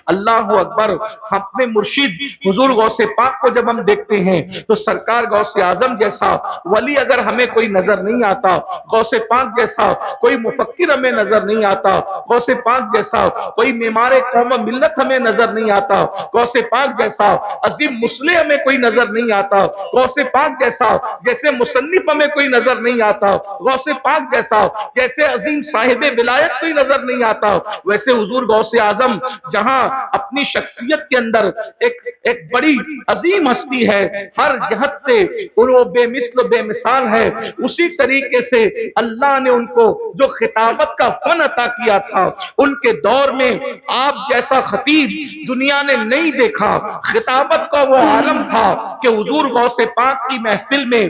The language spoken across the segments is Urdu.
اللہ اکبر. اپنے مرشد حضور غوث پاک کو جب ہم دیکھتے ہیں تو سرکار غوث اعظم جیسا ولی اگر ہمیں کوئی نظر نہیں آتا، غوث پاک جیسا کوئی مفکر ہمیں نظر نہیں آتا، غوث پاک جیسا کوئی معمار قوم و ملت ہمیں نظر نہیں آتا، غوث پاک جیسا عظیم مصلح ہمیں کوئی نظر نہیں آتا، غوث پاک جیسا جیسے مصنف ہمیں کوئی نظر نہیں آتا، غوث پاک جیسا جیسے عظیم صاحب ولایت کوئی نظر نہیں آتا، ویسے حضور غوث اعظم جہاں اپنی شخصیت کے اندر ایک بڑی عظیم ہستی ہے، ہر جہت سے وہ بے مثل و بے مثال ہے، اسی طریقے سے اللہ نے ان کو جو خطابت کا فن عطا کیا تھا، ان کے دور میں آپ جیسا خطیب دنیا نے نہیں دیکھا. خطابت کا وہ عالم تھا کہ حضور غوث پاک کی محفل میں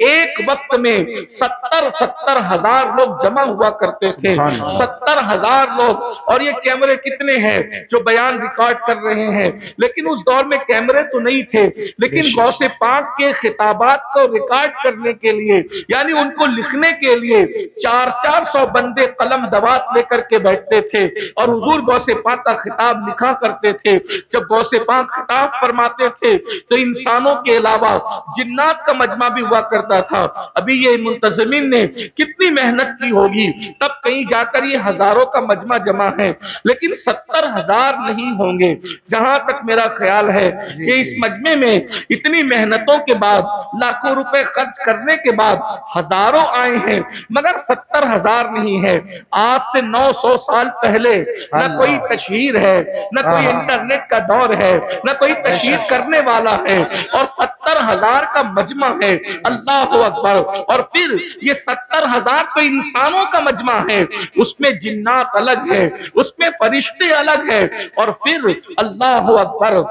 ایک وقت میں 70,000 لوگ جمع ہوا کرتے تھے. 70,000 لوگ. اور یہ کیمرے کتنے ہیں جو بیان ریکارڈ کر رہے ہیں، لیکن اس دور میں کیمرے تو نہیں تھے، لیکن غوث پاک کے خطابات کو ریکارڈ کرنے کے لیے یعنی ان کو لکھنے کے لیے 400 بندے قلم دوات لے کر کے بیٹھتے تھے اور حضور غوث پاک کا خطاب لکھا کرتے تھے. جب غوث پاک خطاب فرماتے تھے تو انسانوں کے علاوہ جنات کا مجمع بھی ہوا کرتا تھا. ابھی یہ منتظمین نے کتنی محنت کی ہوگی، تب کہیں جا کر یہ ہزاروں کا مجمع جمع ہے، لیکن 70,000 نہیں ہوں گے. جہاں تک میرا خیال ہے کہ اس مجمع میں اتنی محنتوں کے بعد، لاکھوں روپے خرچ کرنے کے بعد ہزاروں آئے ہیں، مگر 70,000 نہیں ہے. آج سے 900 سال پہلے نہ کوئی تشہیر ہے، نہ کوئی انٹرنیٹ کا دور ہے، نہ کوئی تشہیر کرنے والا ہے، اور 70,000 کا مجمع ہے. اللہ اکبر. اور پھر یہ 70,000 تو انسانوں کا مجمع ہے، اس میں جنات الگ ہے، اس میں فرشتے الگ ہے. اور پھر اللہ اکبر،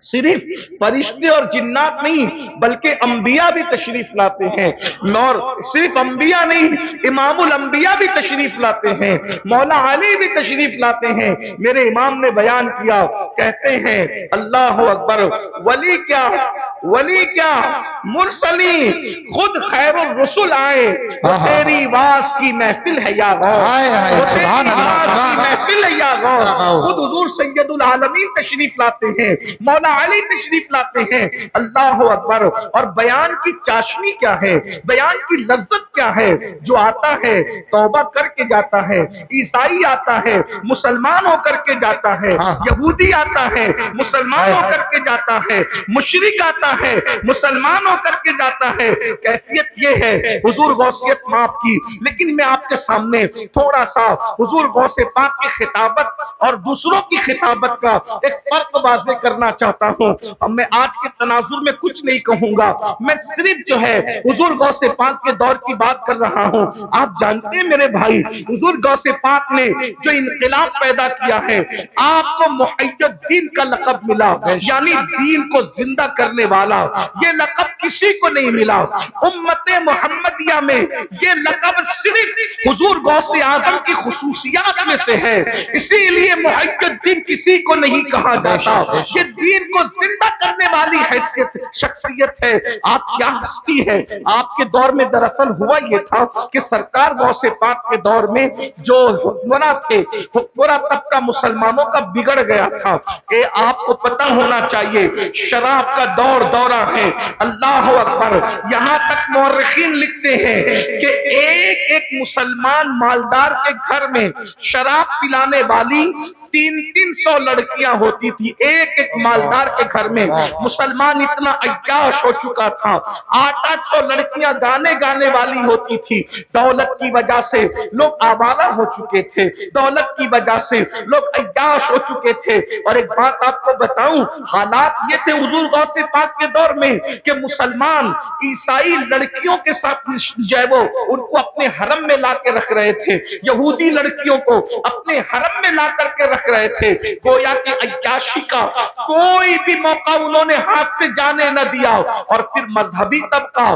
صرف فرشتے اور جنات نہیں بلکہ انبیاء بھی تشریف لاتے ہیں، اور صرف انبیاء نہیں، امام الانبیاء بھی تشریف لاتے ہیں، مولا علی بھی تشریف لاتے ہیں. میرے امام نے بیان کیا، کہتے ہیں اللہ اکبر، ولی کیا مرسلی خود خیر الرسل آئے، تیری واز کی محفل ہے یا غوث، محفل ہے یا غوث. خود حضور سید العالمین تشریف لاتے ہیں، مولا علی تشریف لاتے ہیں. اللہ اکبر. اور بیان کی چاشنی کیا ہے، بیان کی لذت کیا ہے؟ جو آتا ہے توبہ کر کے جاتا ہے، عیسائی آتا ہے مسلمان ہو کر کے جاتا ہے، یہودی آتا ہے مسلمان ہو کر کے جاتا ہے، مشرک آتا ہے مسلمان ہو کر کے جاتا ہے. کیفیت یہ ہے حضور غوثیت معاف کی. لیکن میں آپ کے سامنے تھوڑا سا حضور غوث پاک کی خطابت اور دوسروں کی خطابت کا ایک فرق واضح کرنا چاہتا ہوں. اب میں آج کے تناظر میں کچھ نہیں کہوں گا، میں صرف جو ہے حضور غوث پاک کے دور کی بات کر رہا ہوں. آپ جانتے ہیں میرے بھائی، حضور غوث پاک نے جو انقلاب پیدا کیا ہے، آپ کو محی الدین کا لقب ملا، یعنی دین کو زندہ کرنے والا. یہ لقب کسی کو نہیں ملا. امت محمدیہ میں یہ لقب صرف حضور غوث اعظم کی خصوصیات میں سے ہے، اسی لیے محی الدین کسی کو نہیں کہا جاتا. یہ دین کو زندہ کرنے والی حیثیت شخصیت ہے. آپ کیا ہستی ہے. آپ کے دور میں دراصل ہوا یہ تھا کہ سرکار غوث پاک کے دور میں جو حکمراں تھے، حکمراں طبقہ مسلمانوں کا بگڑ گیا تھا. کہ آپ کو پتہ ہونا چاہیے شراب کا دورہ ہے. اللہ اکبر. یہاں تک مورخین لکھتے ہیں کہ ایک مسلمان مالدار کے گھر میں شراب پلانے والی 300 لڑکیاں ہوتی تھی. ایک مالدار کے گھر میں مسلمان اتنا عیاش ہو چکا تھا. 800 لڑکیاں گانے والی ہوتی تھی. دولت کی وجہ سے لوگ آوارہ ہو چکے تھے، دولت کی وجہ سے لوگ عیاش ہو چکے تھے. اور ایک بات آپ کو بتاؤں، حالات یہ تھے حضور غوث پاک کے دور میں کہ مسلمان عیسائی لڑکیوں کے ساتھ جو ہے وہ ان کو اپنے حرم میں لا کے رکھ رہے تھے، یہودی لڑکیوں کو اپنے حرم میں لا کر کے رکھ رہے تھے. گویا کہ عیاشی کا کوئی بھی موقع انہوں نے ہاتھ سے جانے نہ دیا. اور پھر مذہبی طبقہ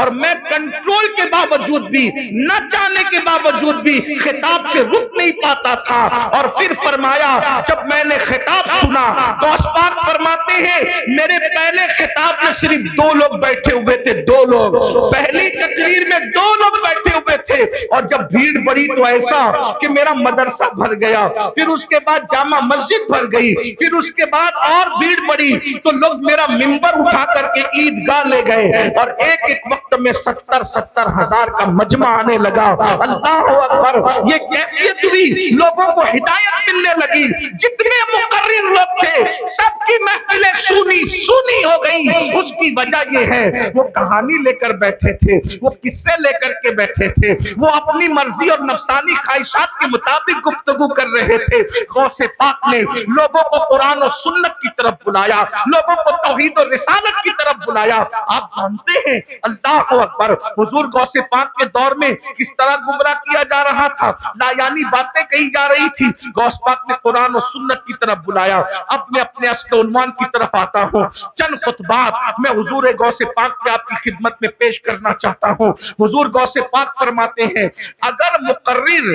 اور میں کنٹرول کے باوجود بھی، نہ چاہنے کے باوجود بھی خطاب سے رک نہیں پاتا تھا۔ اور پھر فرمایا جب میں نے خطاب سنا، غوث پاک فرماتے ہیں میرے پہلے خطاب میں صرف 2 لوگ بیٹھے ہوئے تھے، 2 لوگ، پہلی تقریر میں 2 لوگ بیٹھے ہوئے تھے، اور جب بھیڑ بڑی تو ایسا کہ میرا مدرسہ بھر گیا، پھر اس کے بعد جامع مسجد بھر گئی، پھر اس کے بعد اور بھیڑ بڑی تو لوگ میرا منبر اٹھا کر کے عیدگاہ لے گئے، اور ایک ایک وقت میں 70 ہزار کا مجمع آنے لگا۔ اللہ اکبر، یہ کیفیت ہوئی، لوگوں کو ہدایت ملنے لگی، جتنے مقرر لوگ تھے سب کی محفلیں سونی ہو گئی۔ اس کی وجہ یہ ہے وہ کہانی لے کر بیٹھے تھے، وہ قصے لے کر کے بیٹھے تھے، وہ اپنی مرضی اور نفسانی خواہشات کے مطابق گفتگو کر رہے تھے۔ غوث پاک نے لوگوں کو قرآن و سنت کی طرف بلایا، لوگوں کو توحید و رسالت کی طرف بلایا۔ آپ جانتے ہیں اللہ اکبر، حضور غوث پاک کے دور میں کس طرح گمراہ کیا جا رہا تھا، لایانی باتیں کہی جا رہی تھی۔ غوث پاک نے قرآن و سنت کی طرف بلایا۔ اب میں اپنے اصل عنوان کی طرف آتا ہوں، چند خطبات میں حضور غوث پاک کے آپ کی خدمت میں پیش کرنا چاہتا ہوں۔ حضور غوث پاک فرماتے ہیں اگر مقرر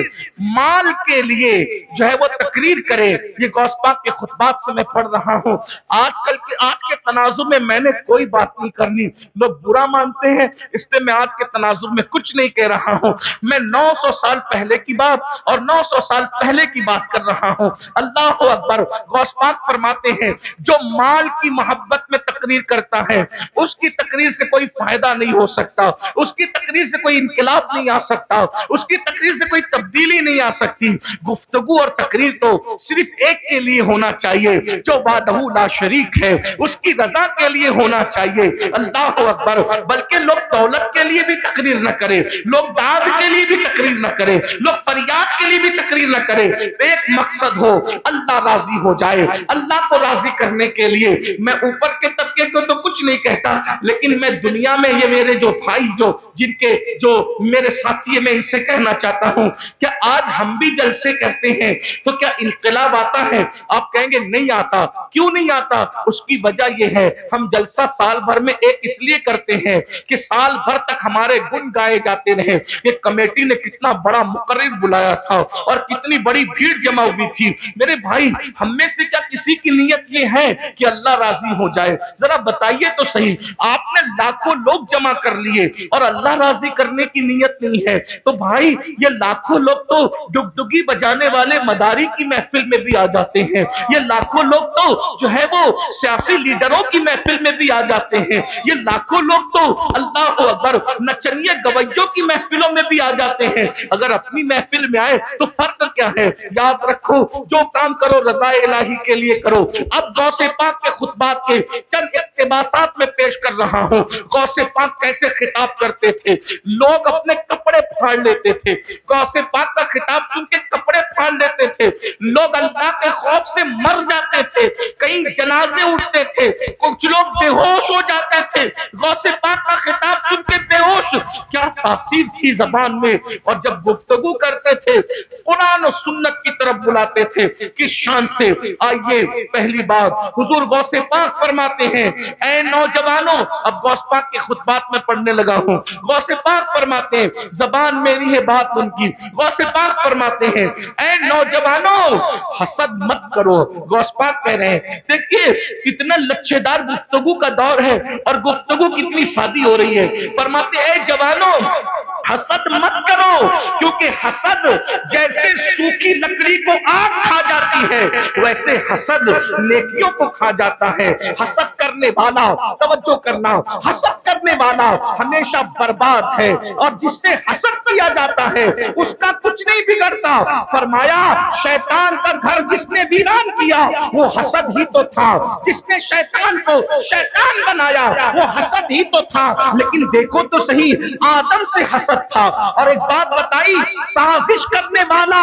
مال کے لیے جو ہے وہ تقریر کرے، یہ غوث پاک کے خطبات سے میں پڑھ رہا ہوں۔ آج کے تناظر میں میں نے کوئی بات نہیں کرنی، لوگ برا مانتے ہیں، اس لیے میں آج کے تناظر میں کچھ نہیں کہہ رہا ہوں۔ میں 900 سال پہلے کی بات اور 900 سال پہلے کی بات کر رہا ہوں۔ اللہ اکبر، غوث پاک فرماتے ہیں جو مال کی محبت میں تقریر کرتا ہے اس کی تقریر سے کوئی فائدہ نہیں ہو سکتا، اس کی تقریر سے کوئی انقلاب نہیں آ سکتا، اس کی تقریر سے کوئی تبدیلی نہیں آ سکتی۔ گفتگو اور تقریر تو صرف ایک کے لیے ہونا چاہیے جو وحدہ لا شریک ہے، اس کی رضا کے لیے ہونا چاہیے۔ اللہ اکبر، بلکہ لوگ دولت کے لیے بھی تقریر نہ کرے، لوگ داد کے لیے بھی تقریر نہ کرے، لوگ فریاد کے لیے بھی تقریر نہ کرے، ایک مقصد ہو اللہ راضی ہو جائے۔ اللہ کو راضی کرنے کے لیے میں اوپر کے طبقے کو تو کچھ نہیں کہتا، لیکن میں دنیا میں یہ میرے جو بھائی جن کے جو میرے ساتھی ہیں میں ان سے کہنا چاہتا ہوں کہ آج ہم بھی جلسے کرتے ہیں تو کیا انقلاب آتا ہے؟ آپ کہیں گے نہیں آتا۔ کیوں نہیں آتا؟ اس کی وجہ یہ ہے ہم جلسہ سال بھر میں ایک اس لیے کرتے ہیں کہ سال بھر تک ہمارے گن گائے جاتے رہے۔ یہ کمیٹی نے کتنا بڑا مقرر بلایا تھا اور کتنی بڑی بھیڑ جمع ہوئی تھی۔ میرے بھائی، ہم میں سے کیا کسی کی نیت یہ ہے کہ اللہ راضی ہو جائے؟ ذرا بتائیے تو صحیح، آپ نے لاکھوں لوگ جمع کر لیے اور اللہ راضی کرنے کی نیت نہیں ہے تو بھائی یہ لاکھوں لوگ تو ڈگڈگی بجانے والے مداری کی محفل میں بھی آ جاتے ہیں، یہ لاکھوں لوگ تو جو ہے وہ سیاسی لیڈروں کی محفل میں بھی آ جاتے ہیں، یہ لاکھوں لوگ تو اللہ اکبر نچنیے گویوں کی محفلوں میں بھی آ جاتے ہیں۔ اگر اپنی محفل میں آئے تو فرق کیا ہے؟ یاد رکھو جو کام کرو رضا الہی کے لیے کرو۔ اب غوث پاک کے خطبات کے چند اقتباسات میں پیش کر رہا ہوں۔ غوث پاک کیسے خطاب کرتے تھے؟ لوگ اپنے کپڑے پھاڑ لیتے تھے، غوث پاک کا خطاب سن کے کپڑے پھاڑ لیتے تھے، لوگ اللہ کے خوف سے مر جاتے تھے، کئی جنازے اٹھتے تھے، کچھ لوگ بے ہوش ہو جاتے تھے۔ غوث پاک کا خطاب سن کے بے ہوش، کیا تاثیر تھی زبان میں، اور جب گفتگو کرتے تھے قرآن و سنت کی طرف بلاتے تھے کس شان سے۔ آئیے پہلی بات حضور غوث پاک فرماتے ہیں اے نوجوانوں، اب غوث پاک کے خطبات میں پڑھنے لگا ہوں۔ غوث پاک فرماتے ہیں زبان میری ہے بات ان کی، غوث پاک فرماتے ہیں اے نوجوانوں حسد مت کرو۔ غوث پاک کہہ رہے ہیں دیکھیے کتنا لچھے دار گفتگو کا دور ہے اور گفتگو کتنی سادی ہو رہی ہے۔ فرماتے اے جوانوں حسد مت کرو، کیونکہ حسد جیسے سوکھی لکڑی کو آگ کھا جاتی ہے ویسے حسد نیکیوں کو کھا جاتا ہے۔ حسد کرنے والا، توجہ کرنا، حسد کرنے والا ہمیشہ برباد ہے، اور جس سے حسد کیا جاتا ہے اس کا کچھ نہیں بگڑتا۔ فرمایا شیطان کا گھر جس نے ویران کیا وہ حسد ہی تو تھا، جس نے شیطان کو شیطان بنایا وہ حسد ہی تو تھا۔ لیکن دیکھو تو صحیح آدم سے حسد تھا۔ اور ایک بات بتائی، سازش کرنے والا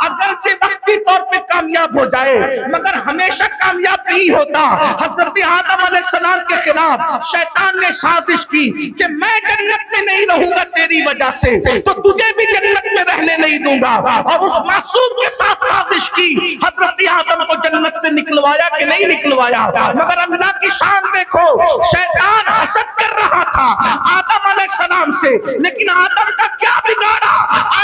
اگرچہ وقتی طور پہ کامیاب ہو جائے مگر ہمیشہ کامیاب نہیں ہوتا۔ حضرت آدم علیہ السلام کے خلاف شیطان نے سازش کی کہ میں جنت میں نہیں رہوں گا تیری وجہ سے تو تجھے بھی جنت میں رہنے نہیں دوں گا، اور اس معصوم کے ساتھ سازش کی حضرت آدم کو جنت سے سے نکلوایا کہ نہیں نکلوایا؟ مگر اللہ کی شان دیکھو، شیطان حسد کر رہا تھا آدم علیہ السلام سے، لیکن آدم کا کیا بگاڑا؟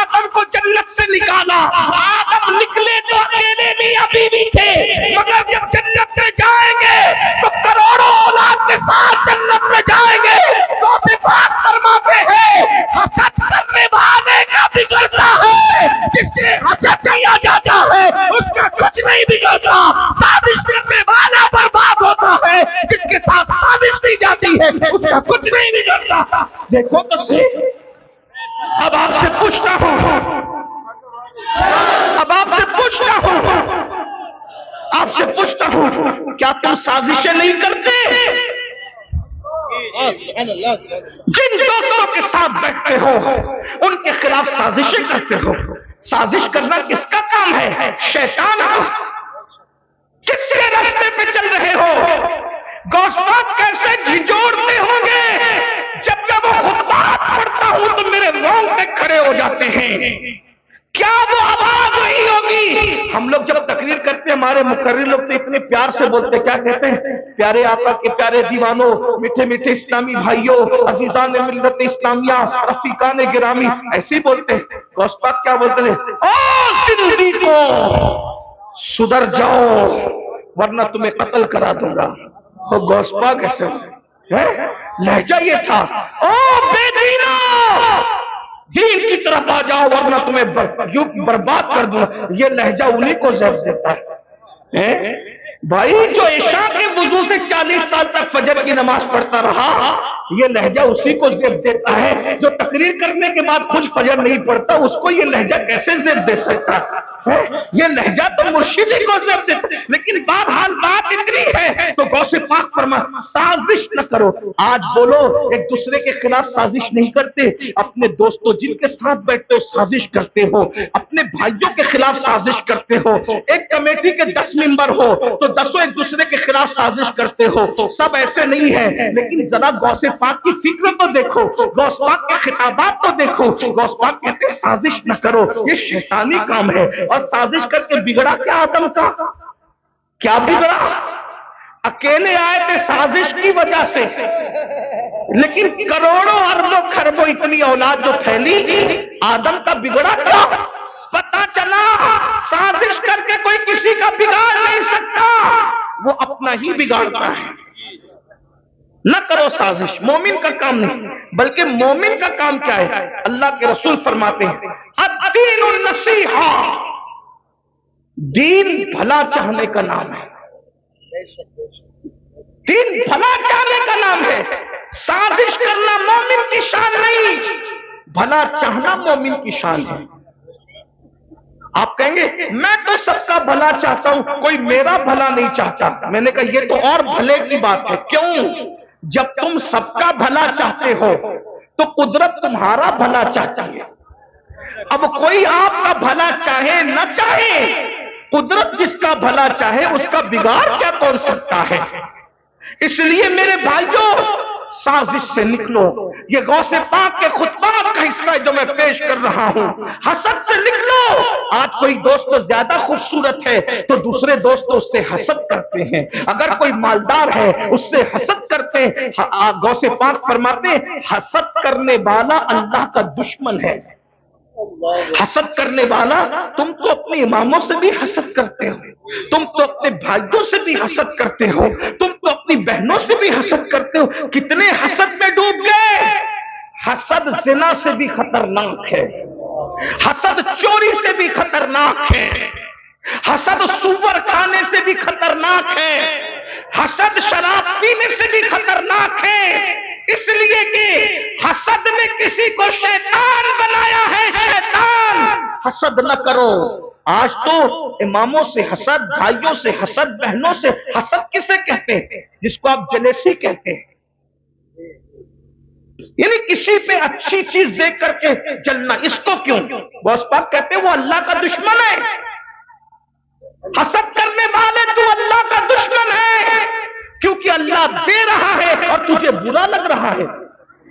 آدم کو جنت سے نکالا۔ آدم نکلے تو اکیلے میاں بیوی تھے، مگر جب جنت میں جائیں گے تو کروڑوں اولاد کے ساتھ جنت میں جائیں گے۔ تو صفات فرماتے ہیں حسد کرنے والے کا بگڑتا ہے، جس سے حسد کیا جاتا ہے اس کا کچھ نہیں بگڑتا۔ سازش کرنے والا برباد ہوتا ہے، جس کے ساتھ سازش کی جاتی ہے اس کا کچھ نہیں بگڑتا۔ دیکھو تو صحیح، اب آپ سے پوچھتا ہوں، کیا تم سازشیں نہیں کرتے؟ جن دوستوں کے ساتھ بیٹھتے ہو ان کے خلاف سازشیں کرتے ہو۔ سازش کرنا کس کا کام ہے؟ شیطان کا۔ کس کے راستے پہ چل رہے ہو؟ غوث پاک کیسے جھنجھوڑتے ہوں گے؟ جب میں وہ خطبات پڑھتا ہوں تو میرے رونگٹے کھڑے ہو جاتے ہیں۔ کیا وہ آواز وہی ہوگی؟ ہم لوگ جب تقریر کرتے ہیں ہمارے مقرر لوگ تو اتنے پیار سے بولتے، کیا کہتے ہیں؟ پیارے آقا کے پیارے دیوانوں، میٹھے میٹھے اسلامی بھائیوں، عزیزان ملت اسلامیہ، رفیقان گرامی، ایسے ہی بولتے ہیں۔ غوث پاک کیا بولتے ہیں؟ او زندگی کو سدھر جاؤ ورنہ تمہیں قتل کرا دوں گا۔ وہ غوث پاک ایسے لہجہ یہ تھا، او بے دینو دین کی طرف آ جاؤ ورنہ تمہیں برباد کر دوں۔ یہ لہجہ انہیں کو زیب دیتا ہے۔ بھائی جو عشاء کے وضو سے 40 سال تک فجر کی نماز پڑھتا رہا، یہ لہجہ اسی کو زیب دیتا ہے۔ جو تقریر کرنے کے بعد کچھ فجر نہیں پڑھتا اس کو یہ لہجہ کیسے زیب دے سکتا ہے؟ یہ لہجہ تو مرشد ہی کو زیب دیتا ہے۔ لیکن بہرحال بات اتنی ہے تو غوث پاک فرما سازش نہ کرو۔ آج بولو ایک دوسرے کے خلاف سازش نہیں کرتے، اپنے دوستوں جن کے ساتھ بیٹھتے ہو سازش کرتے ہو، اپنے بھائیوں کے خلاف سازش کرتے ہو۔ ایک کمیٹی کے 10 ممبر ہو تو 10 ایک دوسرے کے خلاف سازش کرتے ہو۔ سب ایسے نہیں ہے، لیکن ذرا غوث پاک کی فکر تو دیکھو، غوث پاک کے خطابات تو دیکھو۔ غوث پاک کہتے ہیں سازش نہ کرو، یہ شیطانی کام ہے۔ اور سازش کر کے بگڑا کیا آدم کا؟ کیا بگڑا؟ اکیلے آئے تھے سازش کی وجہ سے، لیکن کروڑوں اربوں خربوں اتنی اولاد جو پھیلی، آدم کا بگڑا کیا؟ پتا چلا سازش کر کے کوئی کسی کا بگاڑ نہیں سکتا، وہ اپنا ہی بگاڑتا ہے۔ نہ کرو سازش، مومن کا کام نہیں، بلکہ مومن کا کام کیا ہے؟ اللہ کے رسول فرماتے ہیں الدین النصیحہ، دین بھلا چاہنے کا نام ہے۔ دین بھلا چاہنے کا نام ہے۔ سازش کرنا مومن کی شان نہیں، بھلا چاہنا مومن کی شان ہے۔ آپ کہیں گے میں تو سب کا بھلا چاہتا ہوں، کوئی میرا بھلا نہیں چاہتا۔ میں نے کہا یہ تو اور بھلے کی بات ہے۔ کیوں؟ جب تم سب کا بھلا چاہتے ہو تو قدرت تمہارا بھلا چاہتی ہے۔ اب کوئی آپ کا بھلا چاہے نہ چاہے، قدرت جس کا بھلا چاہے اس کا بگاڑ کیا کون سکتا ہے؟ اس لیے میرے بھائیوں سازش سے نکلو۔ یہ غوث پاک کے خطبات کا حصہ ہے جو میں پیش کر رہا ہوں۔ حسد سے نکلو۔ آج کوئی دوست زیادہ خوبصورت ہے تو دوسرے دوست اس سے حسد کرتے ہیں، اگر کوئی مالدار ہے اس سے حسد کرتے ہیں۔ غوث پاک فرماتے ہیں حسد کرنے والا اللہ کا دشمن ہے۔ حسد کرنے والا، تم تو اپنے اماموں سے بھی حسد کرتے ہو، تم تو اپنے بھائیوں سے بھی حسد کرتے ہو، تم تو اپنی بہنوں سے بھی حسد کرتے ہو۔ کتنے حسد میں ڈوب گئے۔ حسد زنا سے بھی خطرناک ہے، حسد چوری سے بھی خطرناک ہے، حسد سور کھانے سے بھی خطرناک ہے، حسد شراب پینے سے بھی خطرناک ہے۔ اس لیے کہ حسد میں کسی کو شیطان بنایا ہے۔ شیطان، حسد نہ کرو۔ آج تو اماموں سے حسد، بھائیوں سے حسد، بہنوں سے حسد کسے کہتے ہیں؟ جس کو آپ جلیسی کہتے ہیں، یعنی کسی پہ اچھی چیز دیکھ کر کے جلنا۔ اس کو کیوں؟ غوث پاک کہتے ہیں وہ اللہ کا دشمن ہے۔ حسد کرنے والے تو اللہ کا دشمن ہے، کیونکہ اللہ دے رہا ہے اور تجھے برا لگ رہا ہے۔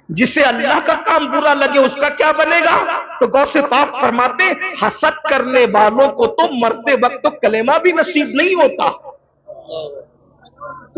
جسے اللہ کا کام برا لگے اس کا کیا بنے گا؟ تو غوث پاک فرماتے حسد کرنے والوں کو تو مرتے وقت تو کلمہ بھی نصیب نہیں ہوتا۔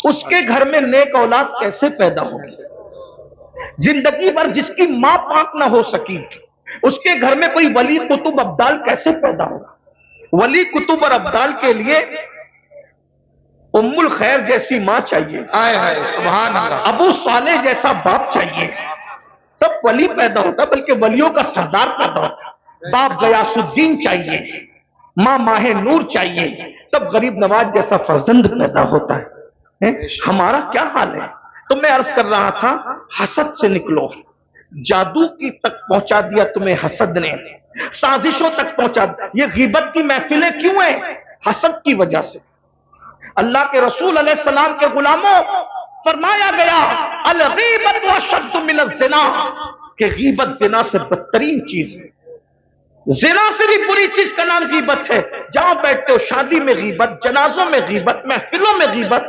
اس کے گھر میں نیک اولاد کیسے پیدا ہوگی؟ زندگی بھر جس کی ماں پاک نہ ہو سکی، اس کے گھر میں کوئی ولی قطب ابدال کیسے پیدا ہوگا؟ ولی قطب اور ابدال کے لیے ام الخیر جیسی ماں چاہیے، سبحان اللہ، ابو صالح جیسا باپ چاہیے، تب ولی پیدا ہوتا، بلکہ ولیوں کا سردار پیدا ہوتا۔ باپ غیاث الدین چاہیے، ماں ماہ نور چاہیے، تب غریب نواز جیسا فرزند پیدا ہوتا ہے۔ ہمارا کیا حال ہے؟ تو میں عرض کر رہا تھا، حسد سے نکلو، جادو کی تک پہنچا دیا تمہیں حسد نے، سازشوں تک پہنچا دیا۔ یہ غیبت کی محفلیں کیوں ہیں؟ حسد کی وجہ سے۔ اللہ کے رسول علیہ السلام کے غلاموں، فرمایا گیا الغیبت اشد من الزنا، کہ غیبت زنا سے بدترین چیز ہے۔ زنا سے بھی بری چیز کا نام غیبت ہے۔ جہاں بیٹھتے ہو شادی میں غیبت، جنازوں میں غیبت، محفلوں میں غیبت،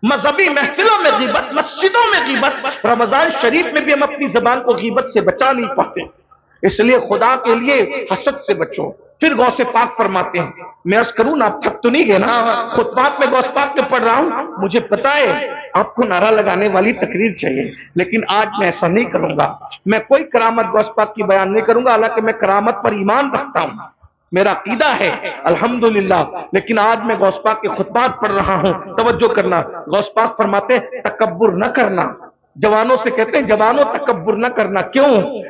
مذہبی محفلوں میں غیبت، مسجدوں میں غیبت۔ رمضان شریف میں بھی ہم اپنی زبان کو غیبت سے بچا نہیں پاتے، اس لیے خدا کے لیے حسد سے بچو۔ پھر غوث پاک فرماتے ہیں، میں عرض کروں نا، آپ تھک تو نہیں گئے نا؟ خطبات میں غوث پاک کے پڑھ رہا ہوں، مجھے پتا ہے آپ کو نعرہ لگانے والی تقریر چاہیے، لیکن آج میں ایسا نہیں کروں گا۔ میں کوئی کرامت غوث پاک کی بیان نہیں کروں گا، حالانکہ میں کرامت پر ایمان رکھتا ہوں، میرا عقیدہ ہے الحمدللہ، لیکن آج میں غوث پاک کے خطبات پڑھ رہا ہوں۔ توجہ کرنا، غوث پاک فرماتے ہیں تکبر نہ کرنا۔ جوانوں سے کہتے ہیں جوانوں تکبر نہ کرنا، کیوں؟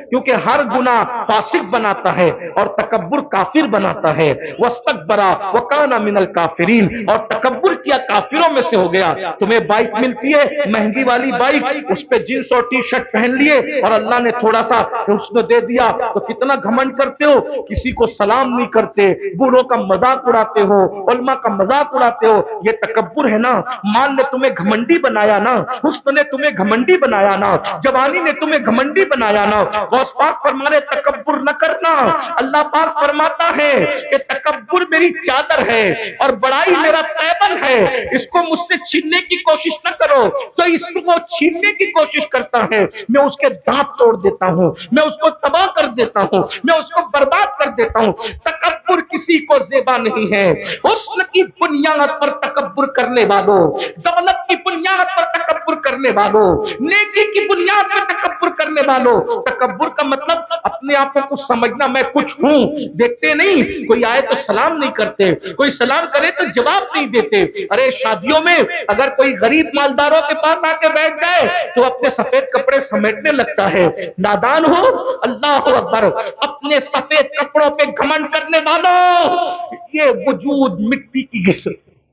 کیونکہ ہر گناہ فاسق بناتا ہے اور تکبر کافر بناتا ہے۔ واستکبر وکان من الکافرین، اور تکبر کیا کافروں میں سے ہو گیا۔ تمہیں بائک ملتی ہے مہنگی والی بائک، اس پہ جینس اور ٹی شرٹ پہن لیے اور اللہ نے تھوڑا سا حسن دے دیا تو کتنا گھمنڈ کرتے ہو، کسی کو سلام نہیں کرتے، بوڑھوں کا مذاق اڑاتے ہو، علماء کا مذاق اڑاتے ہو۔ یہ تکبر ہے نا۔ مال نے تمہیں گھمنڈی بنایا نا، حسن نے تمہیں گھمنڈی بنایا نا، جوانی نے تمہیں گھمنڈی بنایا نا۔ غوث پاک فرمانے تکبر نہ کرنا۔ اللہ پاک فرماتا ہے کہ تکبر میری چادر ہے اور بڑائی میرا تیبن ہے، اس کو مجھ سے چھیننے کی کوشش نہ کرو۔ تو اس کو چھیننے کی کوشش کرتا ہے، میں اس کے دانت توڑ دیتا ہوں، میں اس کو تباہ کر دیتا ہوں، میں اس کو برباد کر دیتا ہوں۔ تکبر کسی کو زیبا نہیں ہے۔ حسن کی بنیاد پر تکبر کرنے والوں، دولت کی بنیاد پر تکبر کرنے والوں، نیکی کی بنیاد پر تکبر کرنے والوں، تکبر کا مطلب اپنے آپ کو کچھ سمجھنا، میں کچھ ہوں۔ دیکھتے نہیں، کوئی آئے تو سلام نہیں کرتے، کوئی سلام کرے تو جواب نہیں دیتے۔ ارے شادیوں میں اگر کوئی غریب مالداروں کے پاس آ کے بیٹھ جائے تو اپنے سفید کپڑے سمیٹنے لگتا ہے۔ نادان ہو، اللہ اکبر، اپنے سفید کپڑوں پہ گھمنڈ کرنے والوں، یہ وجود مٹی کی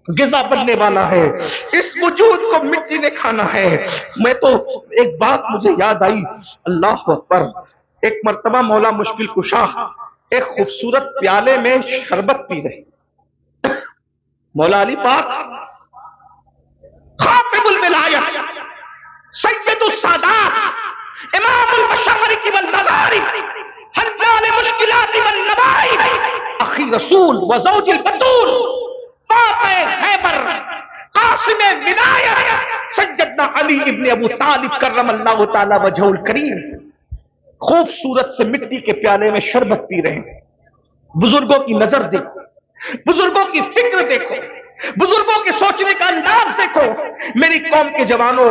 غذا بننے والا ہے، اس وجود کو مٹی نے کھانا ہے۔ میں تو ایک بات مجھے یاد آئی، اللہ اکبر، ایک مرتبہ مولا مشکل کشا ایک خوبصورت پیالے میں شربت پی رہے، مولا علی پاک خاتم الولایت، سید السادات، امام المشارق والمغارب، حل المشکلات والنوائب، اخی رسول و زوج البتول، فاتح خیبر، قاسم ولایت، سیدنا علی ابن ابو طالب کرم اللہ تعالی وجہہ الکریم، خوبصورت سے مٹی کے پیالے میں شربت پی رہے ہیں۔ بزرگوں کی نظر دیکھو، بزرگوں کی فکر دیکھو، بزرگوں کے سوچنے کا انداز دیکھو۔ میری قوم کے جوانوں،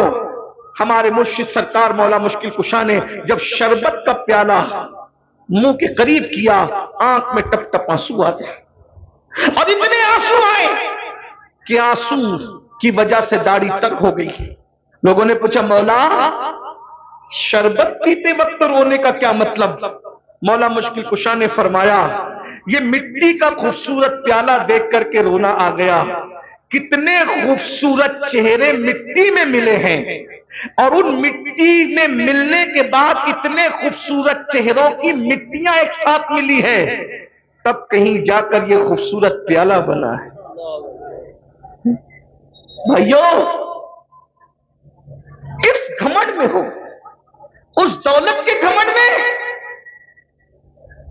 ہمارے مرشد سرکار مولا مشکل کشا نے جب شربت کا پیالہ منہ کے قریب کیا، آنکھ میں ٹپ ٹپ آنسو آ گئے، اور اتنے آنسو آئے کہ آنسو کی وجہ سے داڑھی تک ہو گئی۔ لوگوں نے پوچھا مولا شربت پیتے وقت رونے کا کیا مطلب؟ مولا مشکل کشا نے فرمایا یہ مٹی کا خوبصورت پیالہ دیکھ کر کے رونا آ گیا۔ کتنے خوبصورت چہرے مٹی میں ملے ہیں، اور ان مٹی میں ملنے کے بعد اتنے خوبصورت چہروں کی مٹیاں ایک ساتھ ملی ہے، تب کہیں جا کر یہ خوبصورت پیالہ بنا ہے۔ بھائیو، اس گھمنڈ میں ہو، اس دولت کے گھمنڈ میں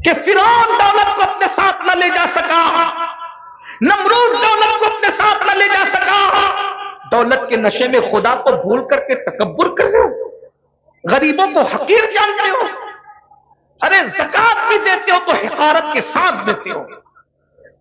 کہ فرعون دولت کو اپنے ساتھ نہ لے جا سکا، نمرود دولت کو اپنے ساتھ نہ لے جا سکا، دولت کے نشے میں خدا کو بھول کر کے تکبر کر رہے ہو، غریبوں کو حقیر جانتے ہو، ارے زکات بھی دیتے ہو تو حقارت کے ساتھ دیتے ہو،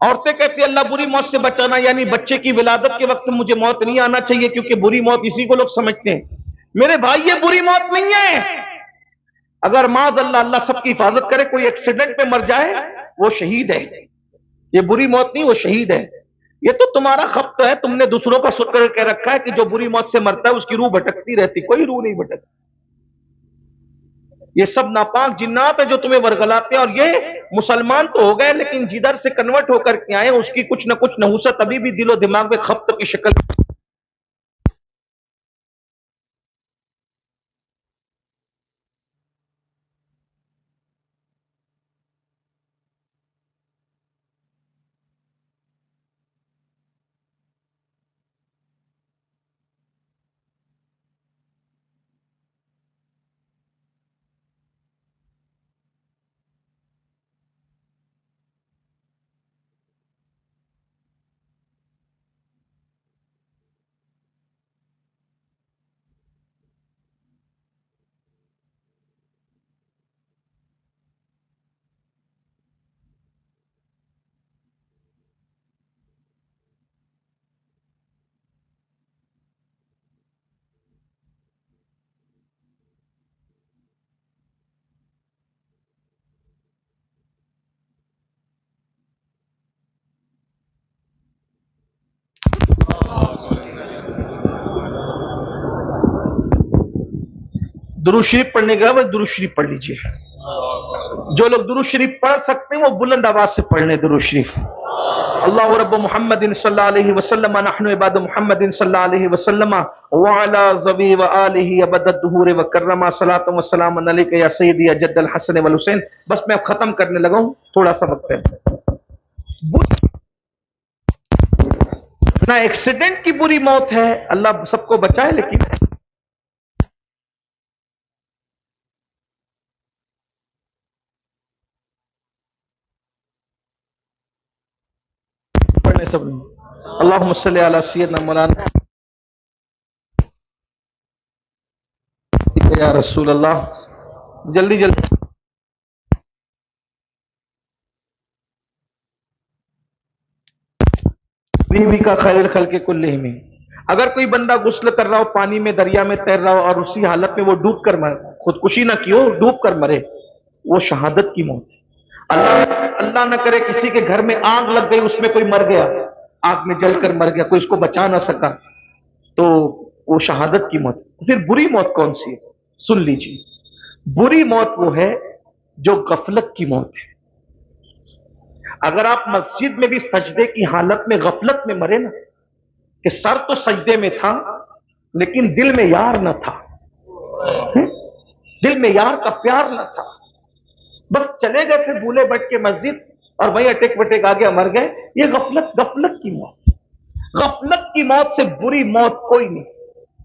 عورتیں کہتی ہیں اللہ بری موت سے بچانا، یعنی بچے کی ولادت کے وقت مجھے موت نہیں آنا چاہیے، کیونکہ بری موت اسی کو لوگ سمجھتے ہیں۔ میرے بھائی یہ بری موت نہیں ہے۔ اگر معاذ اللہ، اللہ سب کی حفاظت کرے، کوئی ایکسیڈنٹ میں مر جائے وہ شہید ہے، یہ بری موت نہیں، وہ شہید ہے۔ یہ تو تمہارا خبط ہے، تم نے دوسروں کا سن کر کہہ رکھا ہے کہ جو بری موت سے مرتا ہے اس کی روح بھٹکتی رہتی، کوئی روح نہیں بھٹکتی۔ یہ سب ناپاک جنات ہیں جو تمہیں ورگلاتے ہیں، اور یہ مسلمان تو ہو گئے لیکن جدھر سے کنورٹ ہو کر کے آئے اس کی کچھ نہ کچھ نحوست ابھی بھی دل و دماغ میں خبط کی شکل۔ درود شریف پڑھنے کا بس درود شریف پڑھ لیجئے، جو لوگ درود شریف پڑھ سکتے ہیں وہ بلند آواز سے پڑھ لیں درود شریف۔ اللہ رب محمد صلی اللہ علیہ وسلم نحن عباد محمد صلی اللہ علیہ وسلم وعلی ذوی وآلہ ابد الدہور وکرما صلاۃ و سلام علیک یا سیدی یا جد الحسن والحسین۔ بس میں اب ختم کرنے لگا ہوں، تھوڑا سا وقت ہے۔ نہ ایکسیڈنٹ کی بری موت ہے، اللہ سب کو بچائے، لیکن پڑھنے سب اللہم صلی علی سیدنا مولانا یا رسول اللہ۔ جلدی جلدی بیوی کا خیر خلق کلہم۔ اگر کوئی بندہ غسل کر رہا ہو، پانی میں دریا میں تیر رہا ہو اور اسی حالت میں وہ ڈوب کر مرے، خودکشی نہ کی ہو، ڈوب کر مرے، وہ شہادت کی موت۔ اللہ نہ کرے کسی کے گھر میں آگ لگ گئی، اس میں کوئی مر گیا، آگ میں جل کر مر گیا، کوئی اس کو بچا نہ سکا، تو وہ شہادت کی موت۔ پھر بری موت کون سی ہے؟ سن لیجیے، بری موت وہ ہے جو غفلت کی موت ہے۔ اگر آپ مسجد میں بھی سجدے کی حالت میں غفلت میں مرے نا، کہ سر تو سجدے میں تھا لیکن دل میں یار نہ تھا، دل میں یار کا پیار نہ تھا، بس چلے گئے تھے بھولے بٹ کے مسجد اور وہیں اٹیک وٹیک آ گیا، مر گئے، یہ غفلت کی موت۔ غفلت کی موت سے بری موت کوئی نہیں۔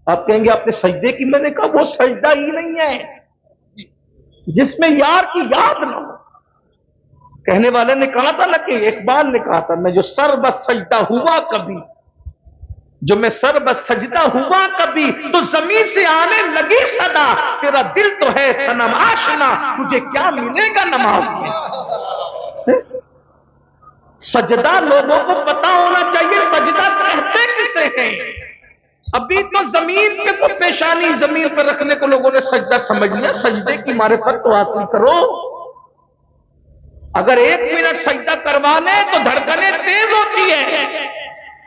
آپ کہیں گے آپ نے سجدے کی، میں نے کہا وہ سجدہ ہی نہیں ہے جس میں یار کی یاد نہ ہو۔ کہنے والے نے کہا تھا نا، کہ اقبال نے کہا تھا، میں جو سر بس سجدہ ہوا کبھی، جو میں سر بس سجدہ ہوا کبھی، تو زمین سے آنے لگی صدا، تیرا دل تو ہے صنم آشنا، تجھے کیا ملے گا نماز میں۔ سجدہ لوگوں کو پتا ہونا چاہیے سجدہ کہتے کسے ہیں۔ ابھی تو زمین پہ تو پیشانی زمین پہ رکھنے کو لوگوں نے سجدہ سمجھ لیا، سجدے کی معرفت تو حاصل کرو۔ اگر 1 منٹ سجدہ کروا لیں تو دھڑکنیں تیز ہوتی ہے،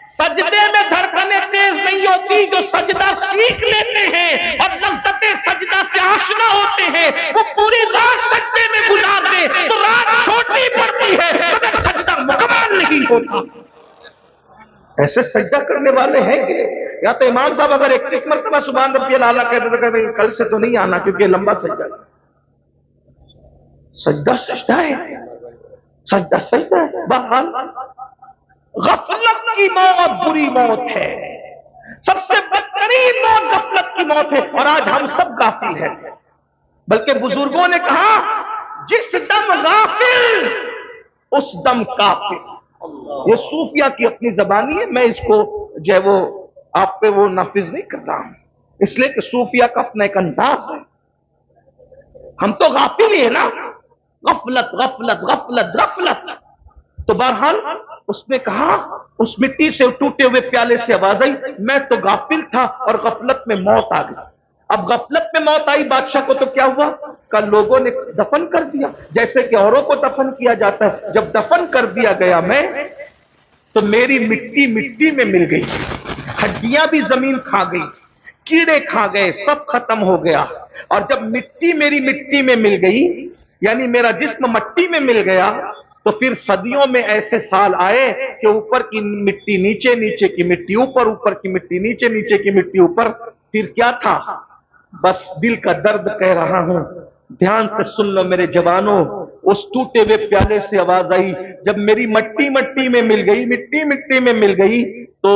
سجدے میں دھڑکنیں تیز نہیں ہوتی۔ جو سجدہ سیکھ لیتے ہیں اور لذت سجدہ سے آشنا ہوتے ہیں، وہ پوری رات سجدے میں گزار دے تو رات چھوٹی پڑتی ہے مگر سجدہ مکمل نہیں ہوتا۔ ایسے سجدہ کرنے والے ہیں کہ یا تو امام صاحب اگر 31 مرتبہ سبحان ربی الاعلیٰ کہتے تو کہتے کل سے تو نہیں آنا کیونکہ لمبا سجدہ ہے۔ سجدہ سجدہ ہے، سجدہ سجدہ ہے۔ بہرحال غفلت کی موت بری موت ہے، سب سے بدترین موت غفلت کی موت ہے، اور آج ہم سب غافل ہیں۔ بلکہ بزرگوں نے کہا جس دم غافل اس دم کافر۔ یہ صوفیہ کی اپنی زبانی ہے، میں اس کو جو ہے وہ آپ پہ وہ نافذ نہیں کر رہا ہوں، اس لیے کہ صوفیہ کا اپنا ایک انداز ہے۔ ہم تو غافل ہی ہے نا، غفلت غفلت غفلت غفلت۔ تو بہرحال اس نے کہا اس مٹی سے ٹوٹے ہوئے پیالے سے آواز آئی، میں تو غافل تھا اور غفلت میں موت آ گئی۔ اب غفلت میں موت آئی بادشاہ کو تو کیا ہوا؟ کل لوگوں نے دفن کر دیا جیسے کہ اوروں کو دفن کیا جاتا ہے۔ جب دفن کر دیا گیا میں تو میری مٹی مٹی میں مل گئی، ہڈیاں بھی زمین کھا گئی، کیڑے کھا گئے، سب ختم ہو گیا۔ اور جب مٹی میری مٹی میں مل گئی، یعنی میرا جسم مٹی میں مل گیا، تو پھر صدیوں میں ایسے سال آئے کہ اوپر کی مٹی نیچے، نیچے کی مٹی اوپر، اوپر کی مٹی نیچے، نیچے کی مٹی اوپر۔ پھر کیا تھا؟ بس دل کا درد کہہ رہا ہوں، دھیان سے سن لو میرے جوانوں۔ اس ٹوٹے ہوئے پیالے سے آواز آئی، جب میری مٹی مٹی میں مل گئی، مٹی مٹی میں مل گئی، تو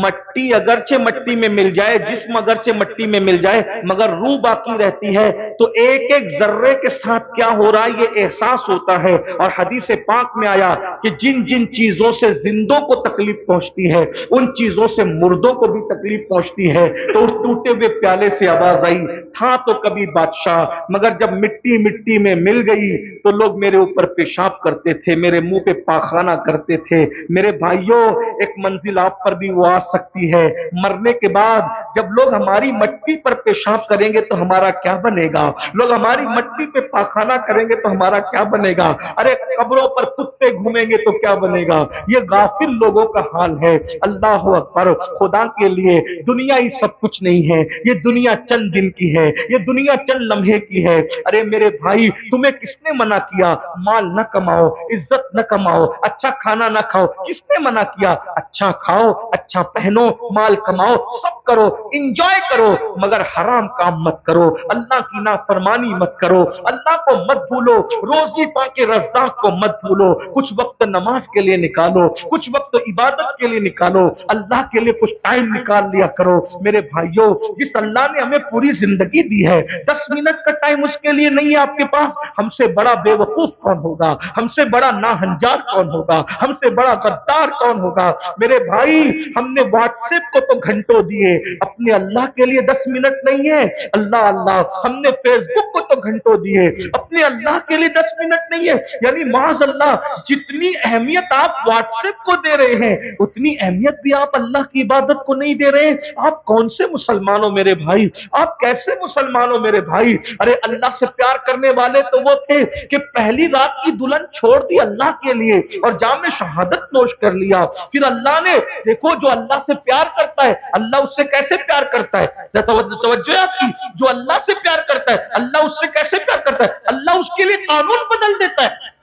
مٹی اگرچہ مٹی میں مل جائے، جسم اگرچہ مٹی میں مل جائے، مگر روح باقی رہتی ہے۔ تو ایک ایک ذرے کے ساتھ کیا ہو رہا ہے یہ احساس ہوتا ہے۔ اور حدیث پاک میں آیا کہ جن جن چیزوں سے زندوں کو تکلیف پہنچتی ہے ان چیزوں سے مردوں کو بھی تکلیف پہنچتی ہے۔ تو اس ٹوٹے ہوئے پیالے سے آواز آئی، تھا تو کبھی بادشاہ، مگر جب مٹی مٹی میں مل گئی تو لوگ میرے اوپر پیشاب کرتے تھے، میرے منہ پہ پاخانہ کرتے تھے۔ میرے بھائیوں، ایک منزل آپ پر بھی وہ آ سکتی ہے، مرنے کے بعد جب لوگ ہماری مٹی پر پیشاب کریں گے تو ہمارا کیا بنے گا؟ لوگ ہماری مٹی پہ پاخانہ کریں گے تو ہمارا کیا بنے گا؟ ارے قبروں پر کتے گھومیں گے تو کیا بنے گا؟ یہ غافل لوگوں کا حال ہے۔ اللہ اکبر، خدا کے لیے دنیا ہی سب کچھ نہیں ہے، یہ دنیا چند دن کی ہے، یہ دنیا چند لمحے کی ہے۔ ارے میرے بھائی، تمہیں کس نے منع کیا مال نہ کماؤ، عزت نہ کماؤ، اچھا کھانا نہ کھاؤ؟ کس نے منع کیا؟ اچھا کھاؤ، اچھا پہنو، مال کماؤ، سب کرو، انجوائے کرو، مگر حرام کام مت کرو، اللہ کی نافرمانی مت کرو، اللہ کو مت بھولو، روزی پاکے رزاق کو مت بھولو، کچھ وقت نماز کے لیے نکالو، کچھ وقت عبادت کے لیے نکالو، اللہ کے لیے کچھ ٹائم نکال لیا کرو۔ میرے بھائیوں، جس اللہ نے ہمیں پوری زندگی دی ہے، 10 منٹ کا ٹائم اس کے لیے نہیں ہے آپ کے پاس، ہم سے بڑا بے وقوف کون ہوگا؟ ہم سے بڑا ناہنجار کون ہوگا؟ ہم سے بڑا غدار کون ہوگا؟ میرے بھائی، ہم نے واٹس ایپ کو تو گھنٹوں دیے، اپنے اللہ کے لیے 10 منٹ نہیں ہے۔ اللہ اللہ، ہم نے فیس بک کو تو گھنٹوں دیے، اپنے اللہ کے لیے 10 منٹ نہیں ہے۔ یعنی معاذ اللہ، جتنی اہمیت آپ واٹس ایپ کو دے رہے ہیں اتنی اہمیت بھی آپ اللہ کی عبادت کو نہیں دے رہے۔ آپ کون سے مسلمان ہو میرے بھائی؟ آپ کیسے مسلمان ہو میرے بھائی؟ ارے اللہ سے پیار کرنے والے تو وہ تھے کہ پہلی رات کی دلہن چھوڑ دی اللہ کے لیے اور جام شہادت نوش کر لیا۔ پھر اللہ نے دیکھو، جو اللہ سے پیار کرتا ہے اللہ اس سے کیسے پیار کرتا ہے؟ توجہ ہے آپ کی؟ جو اللہ سے پیار کرتا ہے اللہ اس سے کیسے پیار کرتا ہے؟ اللہ اس کے لیے قانون بدل دیتا ہے۔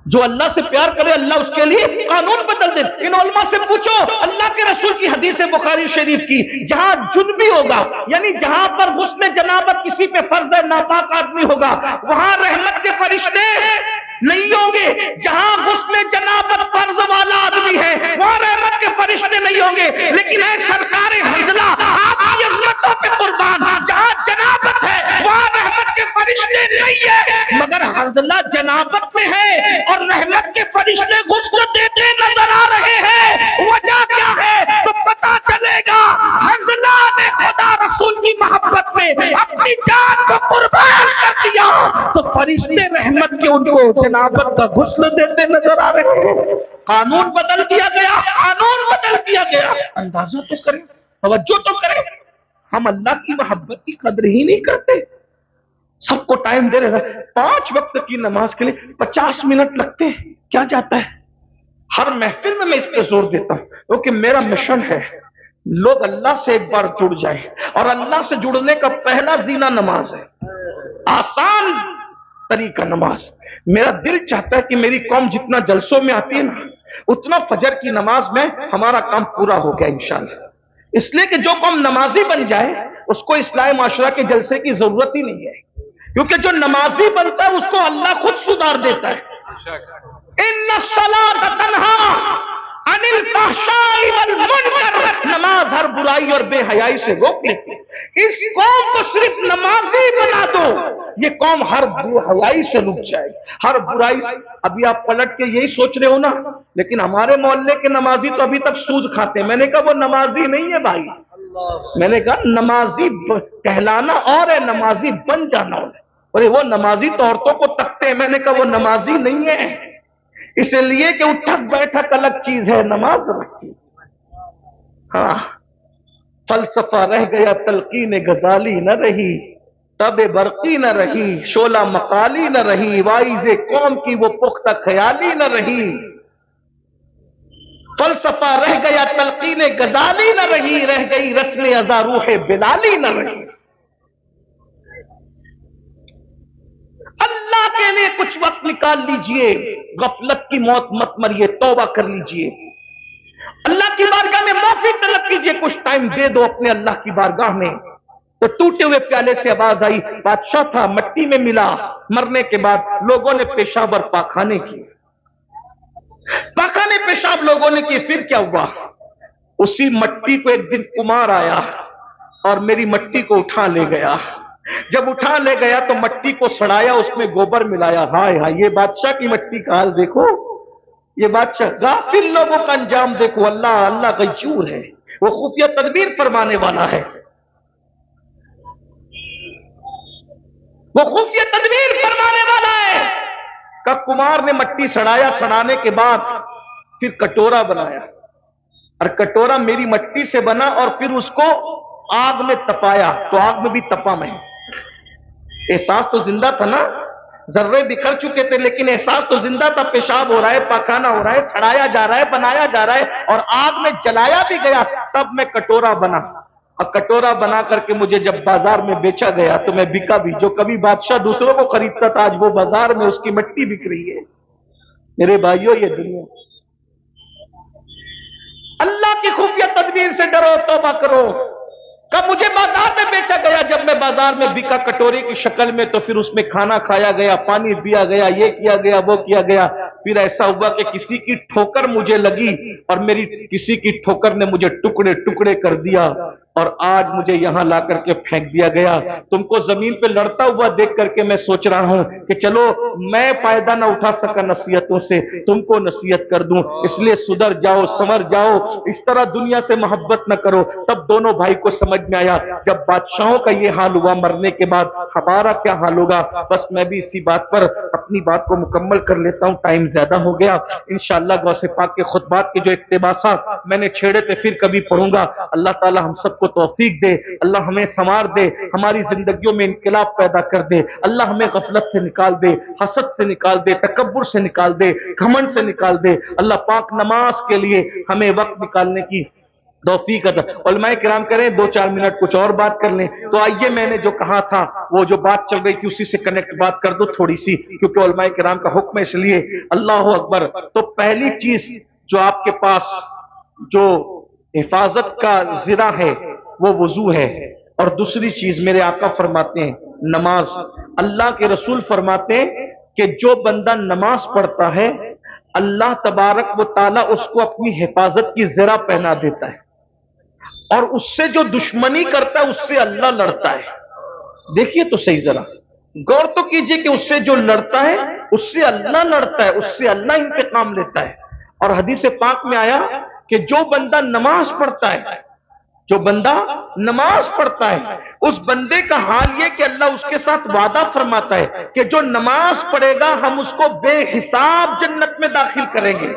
جو اللہ سے پیار کرے اللہ اس کے لیے قانون بدل دے۔ ان علماء سے پوچھو، اللہ کے رسول کی حدیث بخاری شریف کی، جہاں جنبی ہوگا، یعنی جہاں پر غسل جنابت کسی پہ فرض ہے، ناپاک آدمی ہوگا، وہاں رحمت کے فرشتے نہیں ہوں گے۔ جہاں غسل جنابت فرض والا آدمی ہے وہاں رحمت کے فرشتے نہیں ہوں گے۔ لیکن اے سرکار حنظلہ، آپ کی عظمتوں پہ قربان، جہاں جنابت ہے وہاں رحمت کے فرشتے نہیں ہے، مگر حنظلہ جنابت میں ہے اور رحمت کے فرشتے غسل دیتے نظر آ رہے ہیں۔ وجہ کیا ہے تو پتا چلے گا، حنظلہ نے خدا رسول کی محبت میں اپنی جان کو قربان کر دیا تو فرشتے رحمت کے ان کو جنابت کا غسل دیتے نظر آ رہے ہیں۔ قانون بدل دیا گیا، قانون بدل دیا گیا۔ اندازہ تو کریں، توجہ تو کریں، ہم اللہ کی محبت کی قدر ہی نہیں کرتے۔ سب کو ٹائم دے رہے ہیں، 5 وقت کی نماز کے لیے 50 منٹ لگتے ہیں، کیا جاتا ہے؟ ہر محفل میں اس پہ زور دیتا ہوں کیونکہ میرا مشن ہے لوگ اللہ سے ایک بار جڑ جائیں، اور اللہ سے جڑنے کا پہلا زینہ نماز ہے، آسان طریقہ نماز۔ میرا دل چاہتا ہے کہ میری قوم جتنا جلسوں میں آتی ہے نا اتنا فجر کی نماز میں ہمارا کام پورا ہو گیا انشاءاللہ۔ اس لیے کہ جو قوم نمازی بن جائے اس کو اصلاح معاشرہ کے جلسے کی ضرورت ہی نہیں ہے، کیونکہ جو نمازی بنتا ہے اس کو اللہ خود سدھار دیتا ہے۔ ان الصلاۃ تنہا عن الفحشاء والمنکر، نماز ہر برائی اور بے حیائی سے روک لیتی ہے۔ اس قوم کو صرف نمازی بنا دو، یہ قوم ہر بے حیائی سے رک جائے، ہر برائی سے۔ ابھی آپ پلٹ کے یہی سوچ رہے ہو نا، لیکن ہمارے محلے کے نمازی تو ابھی تک سود کھاتے ہیں۔ میں نے کہا وہ نمازی نہیں ہے بھائی، میں نے کہا نمازی کہلانا اور ہے، نمازی بن جانا اور ہے۔ وہ نمازی تو عورتوں کو تکتے ہیں، میں نے کہا وہ نمازی نہیں ہے۔ اس لیے کہ اٹھک بیٹھک الگ چیز ہے، نماز الگ چیز۔ ہاں، فلسفہ رہ گیا، تلقین غزالی نہ رہی، تب برقی نہ رہی، شعلہ مقالی نہ رہی، وائز قوم کی وہ پختہ خیالی نہ رہی۔ فلسفہ رہ گیا، تلقین غزالی نہ رہی، رہ گئی رسم ازا روح بلالی نہ رہی۔ اللہ کے لیے کچھ وقت نکال لیجئے، غفلت کی موت مت مریے، توبہ کر لیجئے، اللہ کی بارگاہ میں معافی طلب کیجئے، کچھ ٹائم دے دو اپنے اللہ کی بارگاہ میں۔ تو ٹوٹے ہوئے پیالے سے آواز آئی، بادشاہ تھا، مٹی میں ملا، مرنے کے بعد لوگوں نے پیشاب اور پاخانے کی، پاخانے پیشاب لوگوں نے کی، پھر کیا ہوا؟ اسی مٹی کو ایک دن کمار آیا اور میری مٹی کو اٹھا لے گیا۔ جب اٹھا لے گیا تو مٹی کو سڑایا، اس میں گوبر ملایا۔ ہائے ہائے، یہ بادشاہ کی مٹی کا حال دیکھو، یہ بادشاہ، غافل لوگوں کا انجام دیکھو۔ اللہ غیور ہے، وہ خفیہ تدبیر فرمانے والا ہے، وہ خفیہ تدبیر فرمانے والا ہے۔ کہ کمار نے مٹی سڑایا، سڑانے کے بعد پھر کٹورا بنایا، اور کٹورا میری مٹی سے بنا، اور پھر اس کو آگ میں تپایا، تو آگ میں بھی تپا میں۔ احساس تو زندہ تھا نا، ذرے بکھر چکے تھے لیکن احساس تو زندہ تھا، پیشاب ہو رہا ہے، پاخانہ ہو رہا ہے، سڑایا جا رہا ہے، بنایا جا رہا ہے، اور آگ میں جلایا بھی گیا، تب میں کٹورا بنا۔ اور کٹورا بنا کر کے مجھے جب بازار میں بیچا گیا تو میں بکا بھی۔ جو کبھی بادشاہ دوسروں کو خریدتا تھا، آج وہ بازار میں اس کی مٹی بک رہی ہے۔ میرے بھائیوں، یہ دنیا، اللہ کی خفیہ تدبیر سے ڈرو، توبہ کرو۔ کب مجھے بازار میں بیچا گیا، جب میں بازار میں بکا کٹوری کی شکل میں، تو پھر اس میں کھانا کھایا گیا، پانی پیا گیا، یہ کیا گیا، وہ کیا گیا۔ پھر ایسا ہوا کہ کسی کی ٹھوکر مجھے لگی، اور میری کسی کی ٹھوکر نے مجھے ٹکڑے ٹکڑے کر دیا، اور آج مجھے یہاں لا کر کے پھینک دیا گیا۔ تم کو زمین پہ لڑتا ہوا دیکھ کر کے میں سوچ رہا ہوں کہ چلو میں فائدہ نہ اٹھا سکا نصیحتوں سے، تم کو نصیحت کر دوں، اس لیے سدھر جاؤ، سنور جاؤ، اس طرح دنیا سے محبت نہ کرو۔ تب دونوں بھائی کو سمجھ میں آیا، جب بادشاہوں کا یہ حال ہوا، مرنے کے بعد ہمارا کیا حال ہوگا۔ بس میں بھی اسی بات پر اپنی بات کو مکمل کر لیتا ہوں، ٹائم زیادہ ہو گیا۔ انشاءاللہ غوث پاک کے خطبات کے جو اقتباسات میں نے چھیڑے تھے پھر کبھی پڑھوں گا۔ اللہ تعالی ہم سب کو توفیق دے، اللہ ہمیں سنوار دے، ہماری زندگیوں میں انقلاب پیدا کر دے، اللہ ہمیں غفلت سے نکال دے، حسد سے نکال دے، تکبر سے نکال دے، گھمنڈ سے نکال دے۔ اللہ پاک نماز کے لیے ہمیں وقت نکالنے کی توفیق عطا۔ علماء کرام کریں 2-4 منٹ کچھ اور بات کر لیں۔ تو آئیے، میں نے جو کہا تھا وہ جو بات چل رہی تھی اسی سے کنیکٹ بات کر دو تھوڑی سی، کیونکہ علماء کرام کا حکم ہے، اس لیے اللہ اکبر۔ تو پہلی چیز جو آپ کے پاس جو حفاظت کا ذرا ہے وہ وضو ہے، اور دوسری چیز میرے آقا فرماتے ہیں نماز۔ اللہ کے رسول فرماتے ہیں کہ جو بندہ نماز پڑھتا ہے اللہ تبارک و تعالیٰ اس کو اپنی حفاظت کی زرہ پہنا دیتا ہے، اور اس سے جو دشمنی کرتا ہے اس سے اللہ لڑتا ہے۔ دیکھیے تو صحیح، ذرا غور تو کیجئے کہ اس سے جو لڑتا ہے اس سے اللہ لڑتا ہے، اس سے اللہ انتقام لیتا ہے۔ اور حدیث پاک میں آیا کہ جو بندہ نماز پڑھتا ہے، جو بندہ نماز پڑھتا ہے، اس بندے کا حال یہ کہ اللہ اس کے ساتھ وعدہ فرماتا ہے کہ جو نماز پڑھے گا ہم اس کو بے حساب جنت میں داخل کریں گے،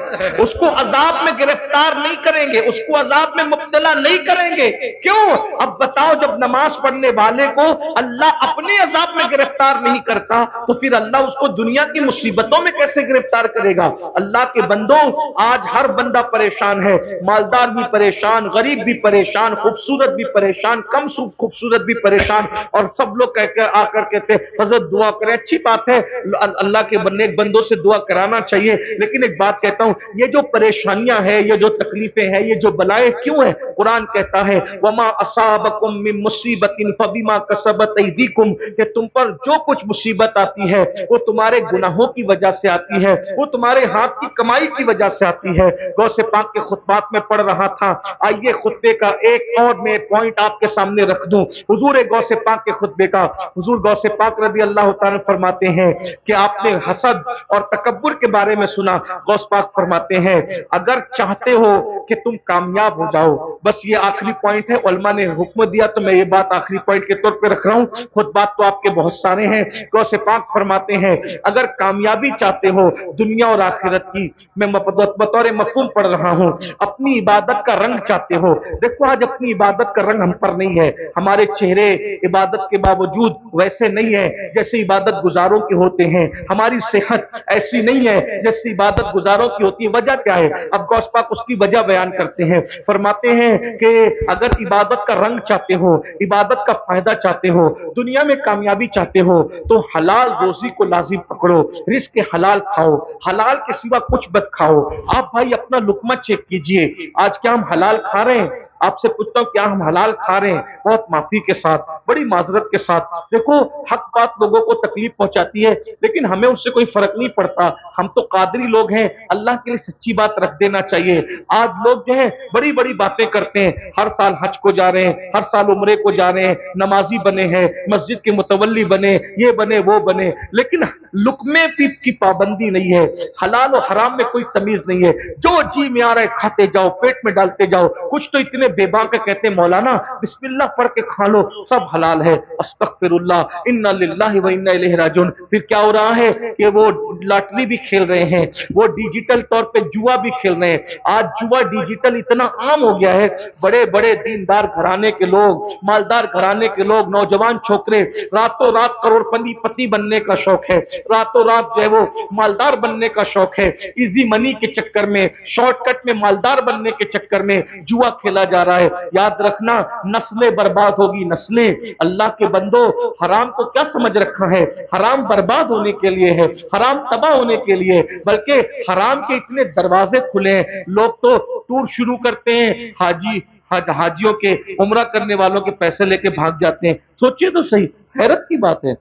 اس کو عذاب میں گرفتار نہیں کریں گے، اس کو عذاب میں مبتلا نہیں کریں گے۔ کیوں؟ اب بتاؤ، جب نماز پڑھنے والے کو اللہ اپنے عذاب میں گرفتار نہیں کرتا تو پھر اللہ اس کو دنیا کی مصیبتوں میں کیسے گرفتار کرے گا؟ اللہ کے بندوں، آج ہر بندہ پریشان ہے، مالدار بھی پریشان، غریب بھی پریشان، خوبصورت بھی پریشان، کم خوبصورت بھی پریشان، اور سب لوگ آ کر کہتے ہیں حضرت دعا کریں۔ اچھی بات ہے، اللہ کے بندوں سے دعا کرانا چاہیے، لیکن ایک بات کہتا ہوں، یہ جو پریشانیاں ہیں، یہ جو تکلیفیں ہیں، یہ جو بلائیں کیوں ہیں؟ قرآن کہتا ہے وَمَا أَصَابَكُم مِّن مُّصِيبَةٍ فَبِمَا كَسَبَتْ أَيْدِيكُمْ، کہ تم پر جو کچھ مصیبت آتی ہے وہ تمہارے گناہوں کی وجہ سے آتی ہے، وہ تمہارے ہاتھ کی کمائی کی وجہ سے آتی ہے۔ غوث پاک کے خطبات میں پڑھ رہا تھا، آئیے خطبے کا ایک ایک اور میں پوائنٹ آپ کے سامنے رکھ دوں حضور غوث پاک کے خطبے کا. حضور غوث پاک رضی اللہ تعالیٰ فرماتے ہیں کہ آپ نے حسد اور تکبر کے بارے میں سنا. غوث پاک فرماتے ہیں اگر چاہتے ہو کہ تم کامیاب ہو جاؤ, بس یہ آخری پوائنٹ ہے, علماء نے حکم دیا تو میں یہ بات آخری پوائنٹ کے طور پہ رکھ رہا ہوں, خود بات تو آپ کے بہت سارے ہیں. غوث پاک فرماتے ہیں اگر کامیابی چاہتے ہو دنیا اور آخرت کی, میں بطور مفہوم پڑھ رہا ہوں, اپنی عبادت کا رنگ چاہتے ہو. دیکھو آج اپنی عبادت کا رنگ ہم پر نہیں ہے, ہمارے چہرے عبادت کے باوجود ویسے نہیں ہے جیسے عبادت گزاروں کے ہوتے ہیں, ہماری صحت ایسی نہیں ہے جیسے عبادت گزاروں کی ہوتی ہے. وجہ کیا ہے؟ اب غوث پاک اس کی وجہ بیان کرتے ہیں. فرماتے ہیں کہ اگر عبادت کا رنگ چاہتے ہو, عبادت کا فائدہ چاہتے ہو, دنیا میں کامیابی چاہتے ہو تو حلال روزی کو لازم پکڑو, رزق حلال کھاؤ, حلال کے سوا کچھ مت کھاؤ. آپ بھائی اپنا لقمہ چیک کیجئے, آج کیا ہم حلال کھا رہے ہیں؟ آپ سے پوچھتا ہوں کیا ہم حلال کھا رہے ہیں؟ بہت معافی کے ساتھ, بڑی معذرت کے ساتھ. دیکھو حق بات لوگوں کو تکلیف پہنچاتی ہے لیکن ہمیں اس سے کوئی فرق نہیں پڑتا. ہم تو قادری لوگ ہیں, اللہ کے لیے سچی بات رکھ دینا چاہیے. آج لوگ جو ہے بڑی بڑی باتیں کرتے ہیں, ہر سال حج کو جا رہے ہیں, ہر سال عمرے کو جا رہے ہیں, نمازی بنے ہیں, مسجد کے متولی بنے, یہ بنے وہ بنے, لیکن لقمے کی پابندی نہیں ہے, حلال و حرام میں کوئی تمیز نہیں ہے. جو جی میں آ رہا ہے کھاتے جاؤ, پیٹ میں ڈالتے جاؤ. کچھ تو اتنے بے باک کہتے ہیں مولانا بسم اللہ پڑھ کے کھا لو سب حلال ہے. استغفر اللہ, انا للہ و انا الیہ راجعون. پھر کیا ہو رہا ہے کہ وہ لاٹری بھی کھیل رہے ہیں, وہ ڈیجیٹل طور پہ جوا بھی کھیل رہے ہیں. آج جوا ڈیجیٹل اتنا عام ہو گیا ہے, بڑے بڑے دیندار گھرانے کے لوگ, مالدار گھرانے کے لوگ, نوجوان چھوکرے راتوں رات کروڑ پتی بننے کا شوق ہے, راتوں رات جو ہے وہ مالدار بننے کا شوق ہے. ایزی منی کے چکر میں, شارٹ کٹ میں مالدار بننے کے چکر میں جوا کھیلا جا رہا ہے. یاد رکھنا نسلیں برباد ہوگی, نسلیں. اللہ کے بندو حرام کو کیا سمجھ رکھا ہے؟ حرام برباد ہونے کے لیے ہے, حرام تباہ ہونے کے لیے, بلکہ حرام کے اتنے دروازے کھلے ہیں. لوگ تو ٹور شروع کرتے ہیں, حاجیوں کے, عمرہ کرنے والوں کے پیسے لے کے بھاگ جاتے ہیں. سوچئے تو صحیح, حیرت کی بات ہے.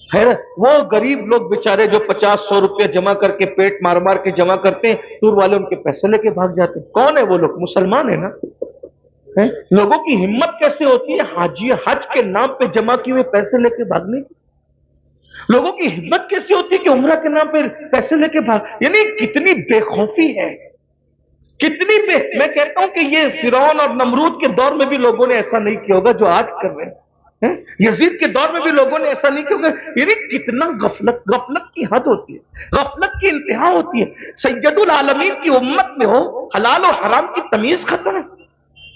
حیرت, وہ غریب لوگ بیچارے جو 50-100 روپے جمع کر کے پیٹ مار مار کے جمع کرتے ہیں, ٹور والے ان کے پیسے لے کے بھاگ جاتے ہیں. کون ہے وہ لوگ؟ مسلمان ہے نا. لوگوں کی ہمت کیسے ہوتی ہے حج کے نام پہ جمع کیے ہوئے پیسے لے کے بھاگنے کی؟ لوگوں کی ہمت کیسے ہوتی ہے کہ عمرہ کے نام پہ پیسے لے کے بھاگ؟ یعنی کتنی بے خوفی ہے, میں کہتا ہوں کہ یہ فرعون اور نمرود کے دور میں بھی لوگوں نے ایسا نہیں کیا ہوگا جو آج کر رہے ہیں. یزید کے دور میں بھی لوگوں نے ایسا نہیں کیا ہوگا. یعنی کتنا غفلت کی حد ہوتی ہے, غفلت کی انتہا ہوتی ہے. سید العالمین کی امت میں ہو حلال و حرام کی تمیز ختم ہے.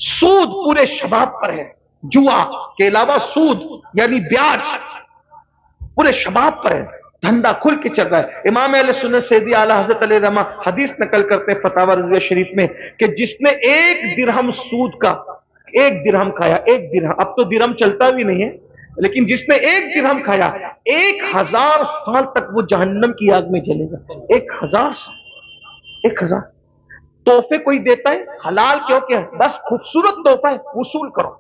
سود پورے شباب پر ہے, جوا کے علاوہ سود یعنی بیاج پورے شباب پر ہے, دھندا کھل کے چل رہا ہے. امام اہل سنت سیدی اعلی حضرت علیہ رحمہ حدیث نقل کرتے ہیں فتاوی رضویہ شریف میں کہ جس نے 1 درہم سود کا, 1 درہم کھایا, 1 درہم, اب تو درہم چلتا بھی نہیں ہے, لیکن جس نے 1 درہم کھایا 1000 سال تک وہ جہنم کی آگ میں جلے گا. 1000 سال, 1000. تحفے کوئی دیتا ہے حلال کیوں کہ بس خوبصورت تحفہ ہے, وصول کرو.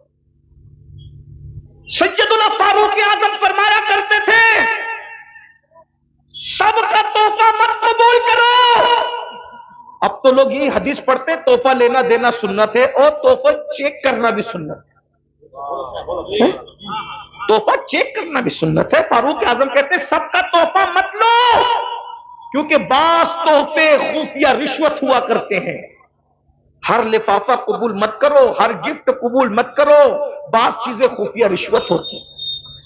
سیدنا فاروق اعظم فرمایا کرتے تھے سب کا تحفہ مت قبول کرو. اب تو لوگ یہ حدیث پڑھتے ہیں تحفہ لینا دینا سنت ہے اور تحفہ چیک کرنا بھی سنت ہے. تحفہ چیک کرنا بھی سنت ہے. فاروق اعظم کہتے ہیں سب کا تحفہ مت لو, کیونکہ بعض تحفے خفیہ رشوت ہوا کرتے ہیں. ہر لفافہ قبول مت کرو, ہر گفٹ قبول مت کرو, بعض چیزیں خفیہ رشوت ہوتی ہیں.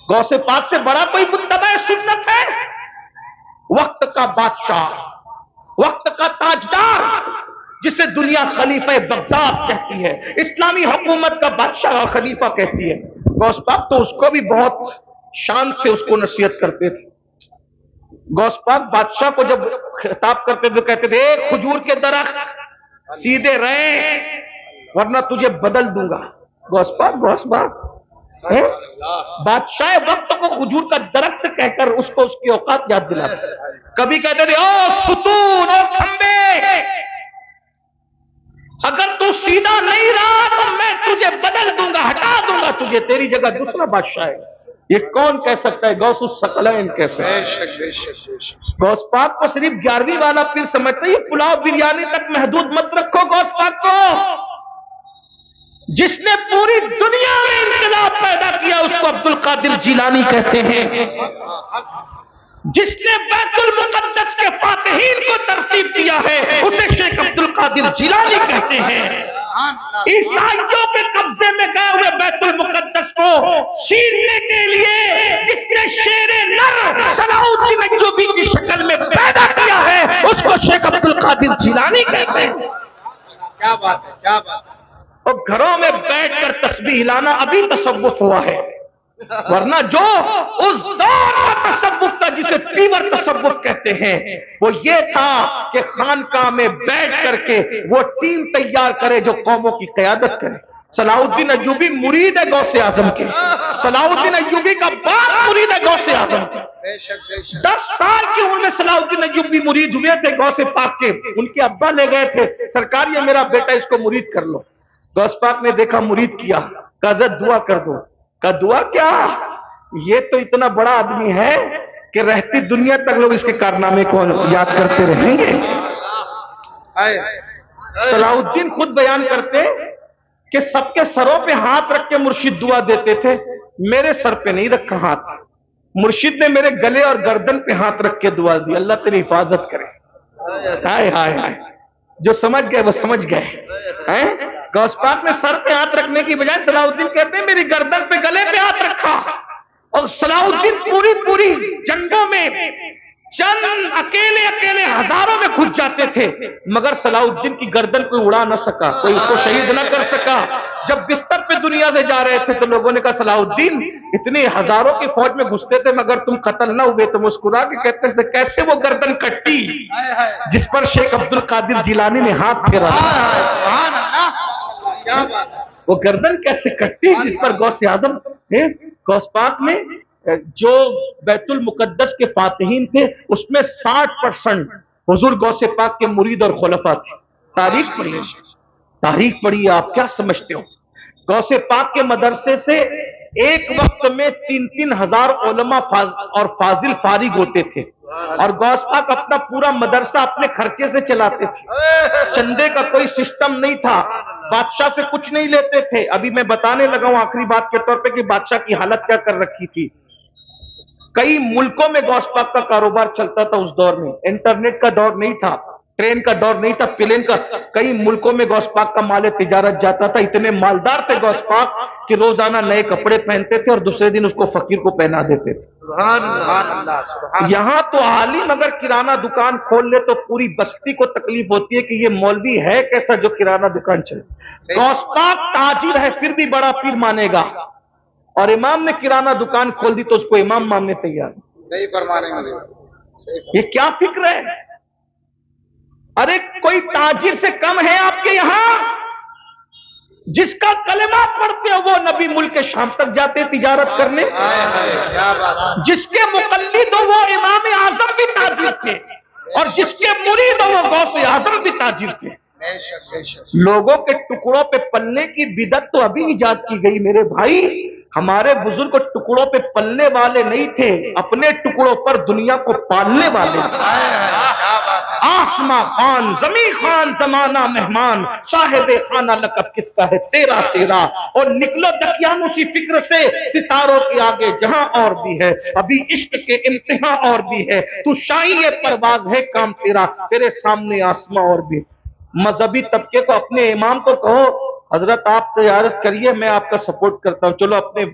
غوث پاک سے بڑا کوئی متبع سنت ہے؟ وقت کا بادشاہ, وقت کا تاجدار, جسے دنیا خلیفہ بغداد کہتی ہے, اسلامی حکومت کا بادشاہ خلیفہ کہتی ہے. غوث پاک تو اس کو بھی بہت شان سے اس کو نصیحت کرتے تھے. غوث پاک بادشاہ کو جب خطاب کرتے تھے کہتے تھے کھجور کے درخت سیدھے رہے ورنہ تجھے بدل دوں گا. غوث پاک بادشاہ وقت کو کھجور کا درخت کہہ کر اس کو اس کی اوقات یاد دلاتے. کبھی کہتے تھے او ستون اور کھمبے, اگر تو سیدھا نہیں رہا تو میں تجھے بدل دوں گا, ہٹا دوں گا تجھے, تیری جگہ دوسرا بادشاہ ہے. یہ کون کہہ سکتا ہے؟ غوث الثقلین کیسے؟ غوث پاک کو صرف 11ویں والا پھر سمجھتا ہے. یہ پلاؤ بریانی تک محدود مت رکھو غوث پاک کو. جس نے پوری دنیا میں انقلاب پیدا کیا اس کو عبد القادر جیلانی کہتے ہیں. جس نے بیت المقدس کے فاتحین کو ترتیب دیا ہے اسے شیخ عبد القادر جیلانی کہتے ہیں. عیسائیوں کے قبضے میں گئے ہوئے بیت المقدس کو چھیننے کے لیے جس نے شیر نر صلاح الدین ایوبی کی شکل میں پیدا کیا ہے اس کو شیخ عبد القادر جیلانی کہتے ہیں. کیا بات ہے، کیا بات ہے. اور گھروں میں بیٹھ کر تسبیح لانا ابھی تصوف ہوا ہے، ورنہ جو اس دور کا تصوف تھا جسے پیور تصوف کہتے ہیں وہ یہ تھا کہ خانقاہ میں بیٹھ کر کے وہ ٹیم تیار کرے جو قوموں کی قیادت کرے. صلاح الدین ایوبی مرید ہے غوث اعظم کے، صلاح الدین ایوبی کا باپ مرید ہے غوث اعظم کے. 10 سال کی عمر میں صلاح الدین ایوبی مرید ہوئے تھے غوث پاک کے. ان کے ابا لے گئے تھے، سرکار یہ میرا بیٹا اس کو مرید کر لو. غوث پاک نے دیکھا مرید کیا، کہا حضرت دعا کر دو. کہا دعا کیا، یہ تو اتنا بڑا آدمی ہے کہ رہتی دنیا تک لوگ اس کے کارنامے کو یاد کرتے رہیں گے. صلاح الدین خود بیان کرتے کہ سب کے سروں پہ ہاتھ رکھ کے مرشد دعا دیتے تھے، میرے سر پہ نہیں رکھا ہاتھ، مرشد نے میرے گلے اور گردن پہ ہاتھ رکھ کے دعا دی، اللہ تیری حفاظت کرے. ہائے ہائے ہائے، جو سمجھ گئے وہ سمجھ گئے. غوث پاک نے سر پہ ہاتھ رکھنے کی بجائے صلاح الدین کہتے ہیں میری گردن پہ گلے پہ ہاتھ رکھا. اور صلاح الدین پوری جنگوں میں چند اکیلے ہزاروں میں گھس جاتے تھے مگر صلاح الدین کی گردن کوئی اڑا نہ سکا، کوئی اس کو شہید نہ کر سکا. جب بستر پہ دنیا سے جا رہے تھے تو لوگوں نے کہا صلاح الدین اتنے ہزاروں کی فوج میں گھستے تھے مگر تم قتل نہ ہوئے. تو مسکرا کے کہتے تھے کیسے وہ گردن کٹی جس پر شیخ عبد القادر جیلانی نے ہاتھ پھیرا. سبحان اللہ، کیا بات ہے. وہ گردن کیسے کٹی جس پر غوث اعظم غوث پاک میں جو بیت المقدس کے فاتحین تھے اس میں 60% حضور غوث پاک کے مرید اور خلفاء تھے. تاریخ پڑھیے آپ کیا سمجھتے ہو. غوث پاک کے مدرسے سے ایک وقت میں 3-3 ہزار علماء اور فاضل فارغ ہوتے تھے اور غوث پاک اپنا پورا مدرسہ اپنے خرچے سے چلاتے تھے. چندے کا کوئی سسٹم نہیں تھا، بادشاہ سے کچھ نہیں لیتے تھے. ابھی میں بتانے لگا ہوں آخری بات کے طور پہ کہ بادشاہ کی حالت کیا کر رکھی تھی. کئی ملکوں میں غوث پاک کا کاروبار چلتا تھا اس دور میں. انٹرنیٹ کا دور نہیں تھا، ٹرین کا دور نہیں تھا، پلین کا. کئی ملکوں میں غوث پاک کا مال تجارت جاتا تھا. اتنے مالدار تھے غوث پاک کہ روزانہ نئے کپڑے پہنتے تھے اور دوسرے دن اس کو فقیر کو پہنا دیتے تھے. یہاں تو عالم اگر کرانہ دکان کھول لے تو پوری بستی کو تکلیف ہوتی ہے کہ یہ مولوی ہے کیسا جو کرانہ دکان چلے. غوث پاک تاجر ہے پھر بھی بڑا پیر مانے گا، اور امام نے کرانہ دکان کھول دی تو اس کو امام ماننے تیار. صحیح فرمانے میں یہ کیا فکر ہے. ارے کوئی تاجر سے کم ہے آپ کے یہاں؟ جس کا کلمہ پڑھتے ہو وہ نبی ملک شام تک جاتے تجارت کرنے. جس کے مقلد ہو وہ امام اعظم بھی تاجر تھے اور جس کے مرید ہو وہ غوث اعظم بھی تاجر تھے. لوگوں کے ٹکڑوں پہ پلنے کی بدعت تو ابھی ایجاد کی گئی میرے بھائی. ہمارے بزرگ ٹکڑوں پہ پلنے والے نہیں تھے، اپنے ٹکڑوں پر دنیا کو پالنے والے تھے. آسماں خان زمین خان زمانہ مہمان صاحب خانہ لقب کس کا ہے تیرا تیرا. اور نکلو دقیانوسی فکر سے ستاروں کے آگے جہاں اور بھی ہے ابھی عشق کے امتحان اور بھی ہے. تو شاہی پرواز ہے کام تیرا تیرے سامنے آسماں اور بھی. مذہبی طبقے کو اپنے امام کو کہو حضرت آپ تجارت کریے میں آپ کا سپورٹ کرتا ہوں، چلو اپنے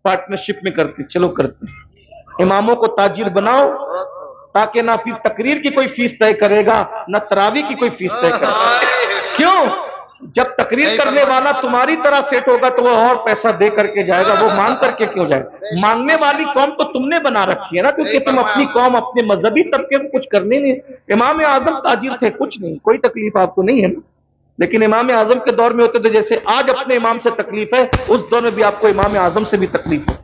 پارٹنرشپ میں کرتے چلو کرتے. اماموں کو تاجر بناؤ تاکہ نہ پھر تقریر کی کوئی فیس طے کرے گا نہ تراویح کی کوئی فیس طے کرے گا. کیوں؟ جب تقریر کرنے والا تمہاری طرح سیٹ ہوگا تو وہ اور پیسہ دے کر کے جائے گا. وہ مانگ کر کے کیوں جائے گا؟ مانگنے والی قوم تو تم نے بنا رکھی ہے نا، کیونکہ تم اپنی قوم اپنے مذہبی طبقے کو کچھ کرنے نہیں. امام اعظم تاجر تھے، کچھ نہیں، کوئی تکلیف آپ کو نہیں ہے نا. لیکن امام اعظم کے دور میں ہوتے تھے جیسے آج اپنے امام سے تکلیف ہے اس دور میں بھی آپ کو امام اعظم سے بھی تکلیف ہے.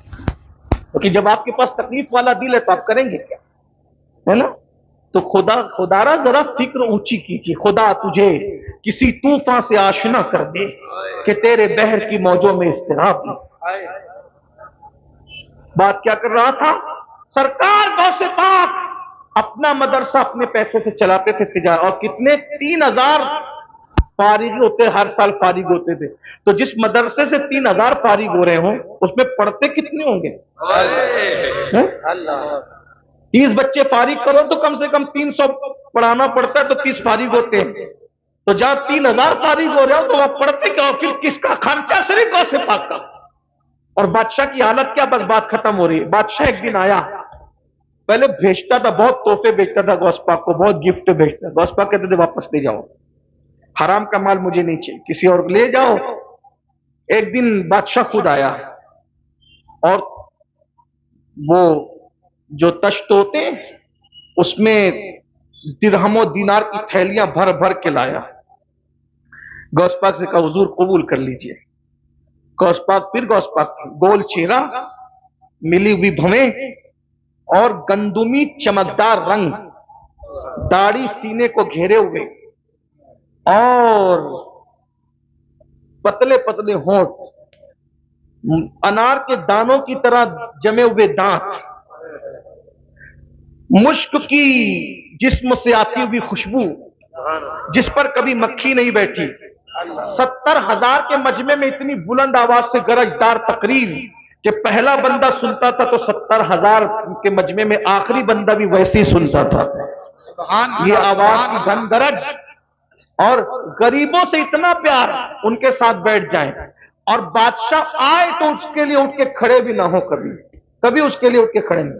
کیونکہ جب آپ کے پاس تکلیف والا دل ہے تو آپ کریں گے کیا، ہے نا. تو خدا را ذرا فکر اونچی کیجیے. خدا تجھے کسی طوفان سے آشنا کر دے کہ تیرے بحر کی موجوں میں اضطراب نہیں. بات کیا کر رہا تھا؟ سرکار غوث پاک اپنا مدرسہ اپنے پیسے سے چلاتے تھے تجارت. اور کتنے 3000 فارغ ہوتے ہر سال فارغ ہوتے تھے، تو جس مدرسے سے 3000 فارغ ہو رہے ہوں اس میں پڑھتے کتنے ہوں گے؟ 30 بچے فارغ کرو تو کم سے کم 300 پڑھانا پڑتا ہے، تو 30 فارغ ہوتے ہیں، تو جہاں 3000 فارغ ہو رہے ہو تو وہ پڑھتے کیا ہو؟ پھر کس کا خرچہ؟ صرف غوث پاک کا۔ اور بادشاہ کی حالت کیا؟ بس بات ختم ہو رہی ہے۔ بادشاہ ایک دن آیا، پہلے بھیجتا تھا، بہت تحفے بھیجتا تھا غوث پاک کو، بہت گفٹ بھیجتا تھا۔ غوث پاک کہتے تھے واپس لے جاؤ، حرام کا مال مجھے نہیں چاہیے، کسی اور کو لے جاؤ۔ ایک دن بادشاہ خود آیا اور وہ جو تشت ہوتے ہیں اس میں درہم و دینار کی تھیلیاں بھر بھر کے لایا۔ غوث پاک سے کہا حضور قبول کر لیجئے۔ غوث پاک پھر غوث پاک گول چہرہ، ملی ہوئی بھویں اور گندمی چمکدار رنگ، داڑھی سینے کو گھیرے ہوئے اور پتلے پتلے ہونٹ، انار کے دانوں کی طرح جمے ہوئے دانت، مشک کی جسم سے آتی ہوئی خوشبو جس پر کبھی مکھی نہیں بیٹھی، 70,000 کے مجمع میں اتنی بلند آواز سے گرجدار تقریر کہ پہلا بندہ سنتا تھا تو 70,000 کے مجمع میں آخری بندہ بھی ویسے ہی سنتا تھا۔ یہ آواز کی گھن گرج اور غریبوں سے اتنا پیار، ان کے ساتھ بیٹھ جائیں اور بادشاہ آئے تو اس کے لیے اٹھ کے کھڑے بھی نہ ہو، کبھی اس کے لیے اٹھ کے کھڑے نہیں۔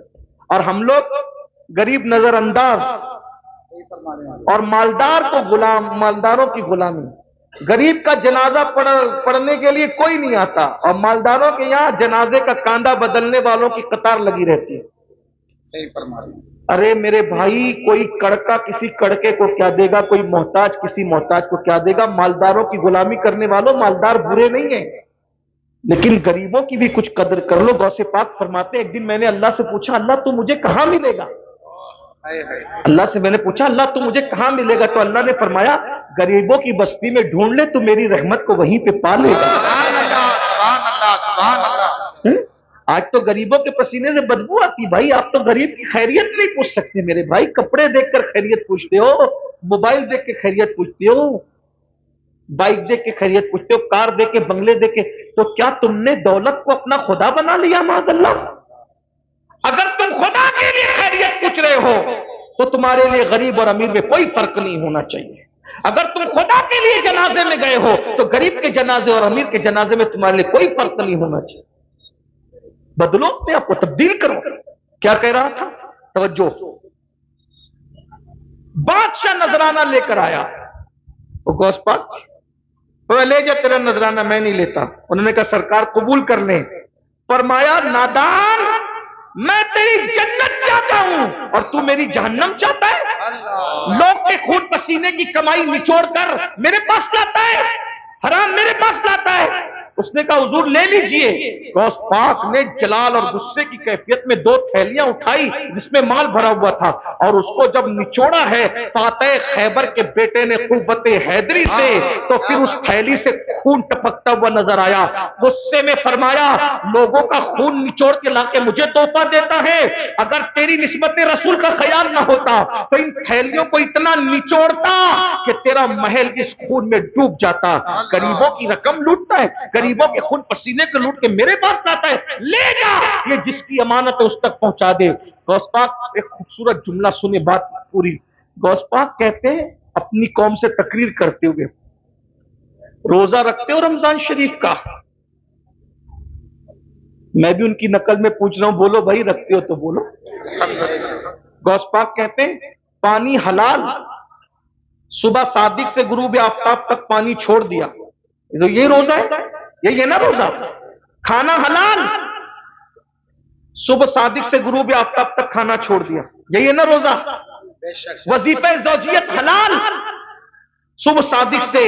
اور ہم لوگ غریب نظر انداز اور مالدار کو غلام، مالداروں کی غلامی۔ غریب کا جنازہ پڑھنے کے لیے کوئی نہیں آتا اور مالداروں کے یہاں جنازے کا کاندھا بدلنے والوں کی قطار لگی رہتی ہے۔ صحیح فرما رہے ہیں۔ ارے میرے بھائی، کوئی کڑکا کسی کڑکے کو کیا دے گا، کوئی محتاج کسی محتاج کو کیا دے گا؟ مالداروں کی غلامی کرنے والوں، مالدار برے نہیں ہیں لیکن غریبوں کی بھی کچھ قدر کر لو۔ غوث پاک فرماتے ایک دن میں نے اللہ سے پوچھا اللہ تو مجھے کہاں ملے گا؟ اللہ سے میں نے پوچھا اللہ تو مجھے کہاں ملے گا؟ تو اللہ نے فرمایا غریبوں کی بستی میں ڈھونڈ لے تو میری رحمت کو وہیں پہ پا لے گا۔ سبحان اللہ، سبحان اللہ، سبحان اللہ۔ آج تو غریبوں کے پسینے سے بدبو آتی، بھائی آپ تو غریب کی خیریت نہیں پوچھ سکتے میرے بھائی۔ کپڑے دیکھ کر خیریت پوچھتے ہو، موبائل دیکھ کے خیریت پوچھتے ہو، بائک دیکھ کے خیریت پوچھتے ہو، کار دیکھ کے، بنگلے دیکھ کے، تو کیا تم نے دولت کو اپنا خدا بنا لیا؟ معاذ اللہ۔ اگر تم خدا کے لیے خیریت پوچھ رہے ہو تو تمہارے لیے غریب اور امیر میں کوئی فرق نہیں ہونا چاہیے۔ اگر تم خدا کے لیے جنازے میں گئے ہو تو غریب کے جنازے اور امیر کے جنازے میں تمہارے لیے کوئی فرق نہیں ہونا چاہیے۔ بدلو اپنے آپ کو، تبدیل کرو۔ کیا کہہ رہا تھا؟ توجہ۔ بادشاہ نذرانہ لے کر آیا، وہ غوث پاک لے جا، تیرا نذرانہ میں نہیں لیتا۔ انہوں نے کہا سرکار قبول کر لیں۔ فرمایا نادان، میں تیری جنت چاہتا ہوں اور تو میری جہنم چاہتا ہے؟ لوگ کے خون پسینے کی کمائی نچوڑ کر میرے پاس لاتا ہے، حرام میرے پاس لاتا ہے۔ اس نے کہا حضور لے لیجئے۔ غوث پاک نے جلال اور غصے کی کیفیت میں 2 تھیلیاں اٹھائی جس میں مال بھرا ہوا تھا، اور اس کو جب نچوڑا ہے فاتح خیبر کے بیٹے نے قوت حیدری سے، تو پھر اس تھیلی سے خون ٹپکتا ہوا نظر آیا۔ غصے میں فرمایا لوگوں کا خون نچوڑ کے لا کے مجھے تحفہ دیتا ہے، اگر تیری نسبت رسول کا خیال نہ ہوتا تو ان تھیلیوں کو اتنا نچوڑتا کہ تیرا محل اس خون میں ڈوب جاتا۔ غریبوں کی رقم لوٹتا ہے، غریبوں کے خون پسینے کو لوٹ کے میرے پاس لاتا ہے، لے جا، یہ جس کی امانت ہے اس تک پہنچا دے۔ غوث پاک ایک خوبصورت جملہ سنے، بات پوری۔ غوث پاک کہتے ہیں اپنی قوم سے تقریر کرتے ہوئے، روزہ رکھتے ہو رمضان شریف کا؟ میں بھی ان کی نقل میں پوچھ رہا ہوں، بولو بھائی رکھتے ہو تو بولو۔ غوث پاک کہتے ہیں پانی حلال، صبح صادق سے غروب آفتاب تک پانی چھوڑ دیا، تو یہ روزہ ہے؟ یہ نا روزہ؟ کھانا حلال، صبح صادق سے غروب آفتاب تک کھانا چھوڑ دیا، یہ نا روزہ؟ وظیفہ زوجیت حلال، صبح صادق سے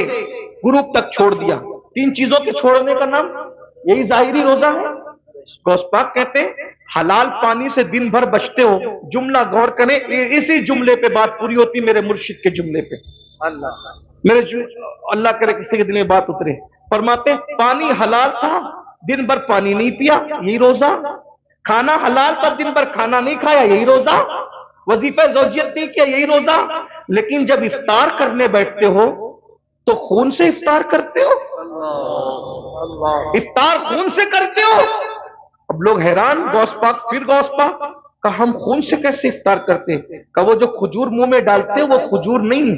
غروب تک چھوڑ دیا، 3 چیزوں کے چھوڑنے کا نام یہی ظاہری روزہ ہے۔ غوث پاک کہتے ہیں حلال پانی سے دن بھر بچتے ہو، جملہ غور کریں، اسی جملے پہ بات پوری ہوتی میرے مرشد کے جملے پہ۔ اللہ کرے کسی کے دل میں بات اترے۔ فرماتے پانی حلال تھا، دن بھر پانی نہیں پیا، یہی روزہ؟ کھانا حلال تھا، دن بھر کھانا نہیں کھایا، یہی روزہ؟ وظیفہ زوجیت نہیں کیا، یہی روزہ؟ لیکن جب افطار کرنے بیٹھتے ہو تو خون سے افطار کرتے ہو؟ افطار خون سے کرتے ہو؟ اب لوگ حیران، غوث پاک پھر غوث پاک کہ ہم خون سے کیسے افطار کرتے ہیں؟ کہ وہ جو کھجور منہ میں ڈالتے وہ کھجور نہیں،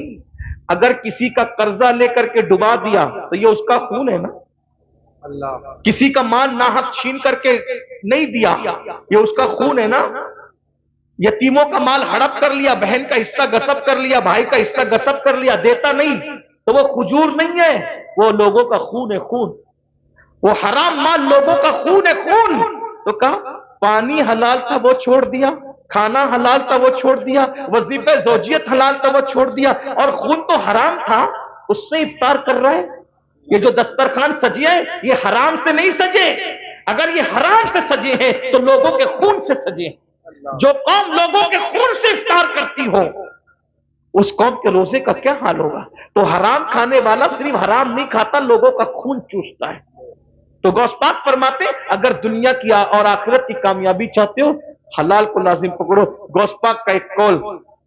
اگر کسی کا قرضہ لے کر کے ڈبا دیا تو یہ اس کا خون ہے نا، کسی کا مال ناحق چھین کر کے نہیں دیا یہ اس کا خون ہے نا، یتیموں کا مال ہڑپ کر لیا، بہن کا حصہ غصب کر لیا، بھائی کا حصہ غصب کر لیا، دیتا نہیں تو وہ کھجور نہیں ہے، وہ لوگوں کا خون ہے، خون، وہ حرام مال لوگوں کا خون ہے، خون۔ تو کہا پانی حلال تھا وہ چھوڑ دیا، کھانا حلال تھا وہ چھوڑ دیا، وظیفہ زوجیت حلال تھا وہ چھوڑ دیا، اور خون تو حرام تھا اس سے افطار کر رہا ہے۔ یہ جو دسترخوان سجے ہیں یہ حرام سے نہیں سجے، اگر یہ حرام سے سجے ہیں تو لوگوں کے خون سے سجے ہیں۔ جو قوم لوگوں کے خون سے افطار کرتی ہو اس قوم کے روزے کا کیا حال ہوگا؟ تو حرام کھانے والا صرف حرام نہیں کھاتا، لوگوں کا خون چوستا ہے۔ تو غوث پاک فرماتے اگر دنیا کی اور آخرت کی کامیابی چاہتے ہو حلال کو لازم پکڑو۔ غوث پاک کا ایک قول،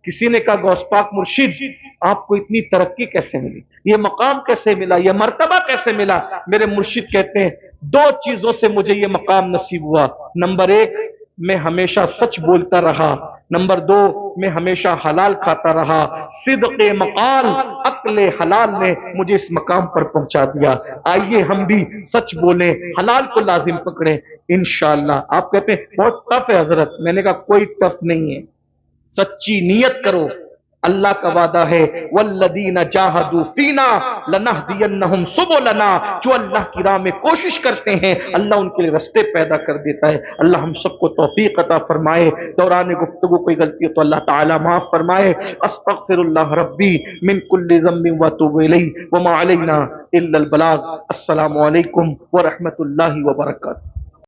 کسی نے کہا غوث پاک مرشد آپ کو اتنی ترقی کیسے ملی، یہ مقام کیسے ملا، یہ مرتبہ کیسے ملا؟ میرے مرشد کہتے ہیں دو چیزوں سے مجھے یہ مقام نصیب ہوا، نمبر ایک میں ہمیشہ سچ بولتا رہا، نمبر دو میں ہمیشہ حلال کھاتا رہا، صدق مقال عقل حلال نے مجھے اس مقام پر پہنچا دیا۔ آئیے ہم بھی سچ بولیں، حلال کو لازم پکڑیں انشاءاللہ۔ آپ کہتے ہیں بہت ٹف ہے حضرت، میں نے کہا کوئی ٹف نہیں ہے، سچی نیت کرو، اللہ کا وعدہ ہے والذین جاہدوا فینا لنہدینہم سبلنا، جو اللہ کی راہ میں کوشش کرتے ہیں اللہ ان کے لیے راستے پیدا کر دیتا ہے۔ اللہ ہم سب کو توفیق عطا فرمائے، دوران گفتگو کوئی غلطی ہو تو اللہ تعالی معاف فرمائے۔ استغفر اللہ ربی من کل ذنب واتوب الیہ وما علینا الا البلاغ۔ السلام علیکم ورحمۃ اللہ وبرکاتہ۔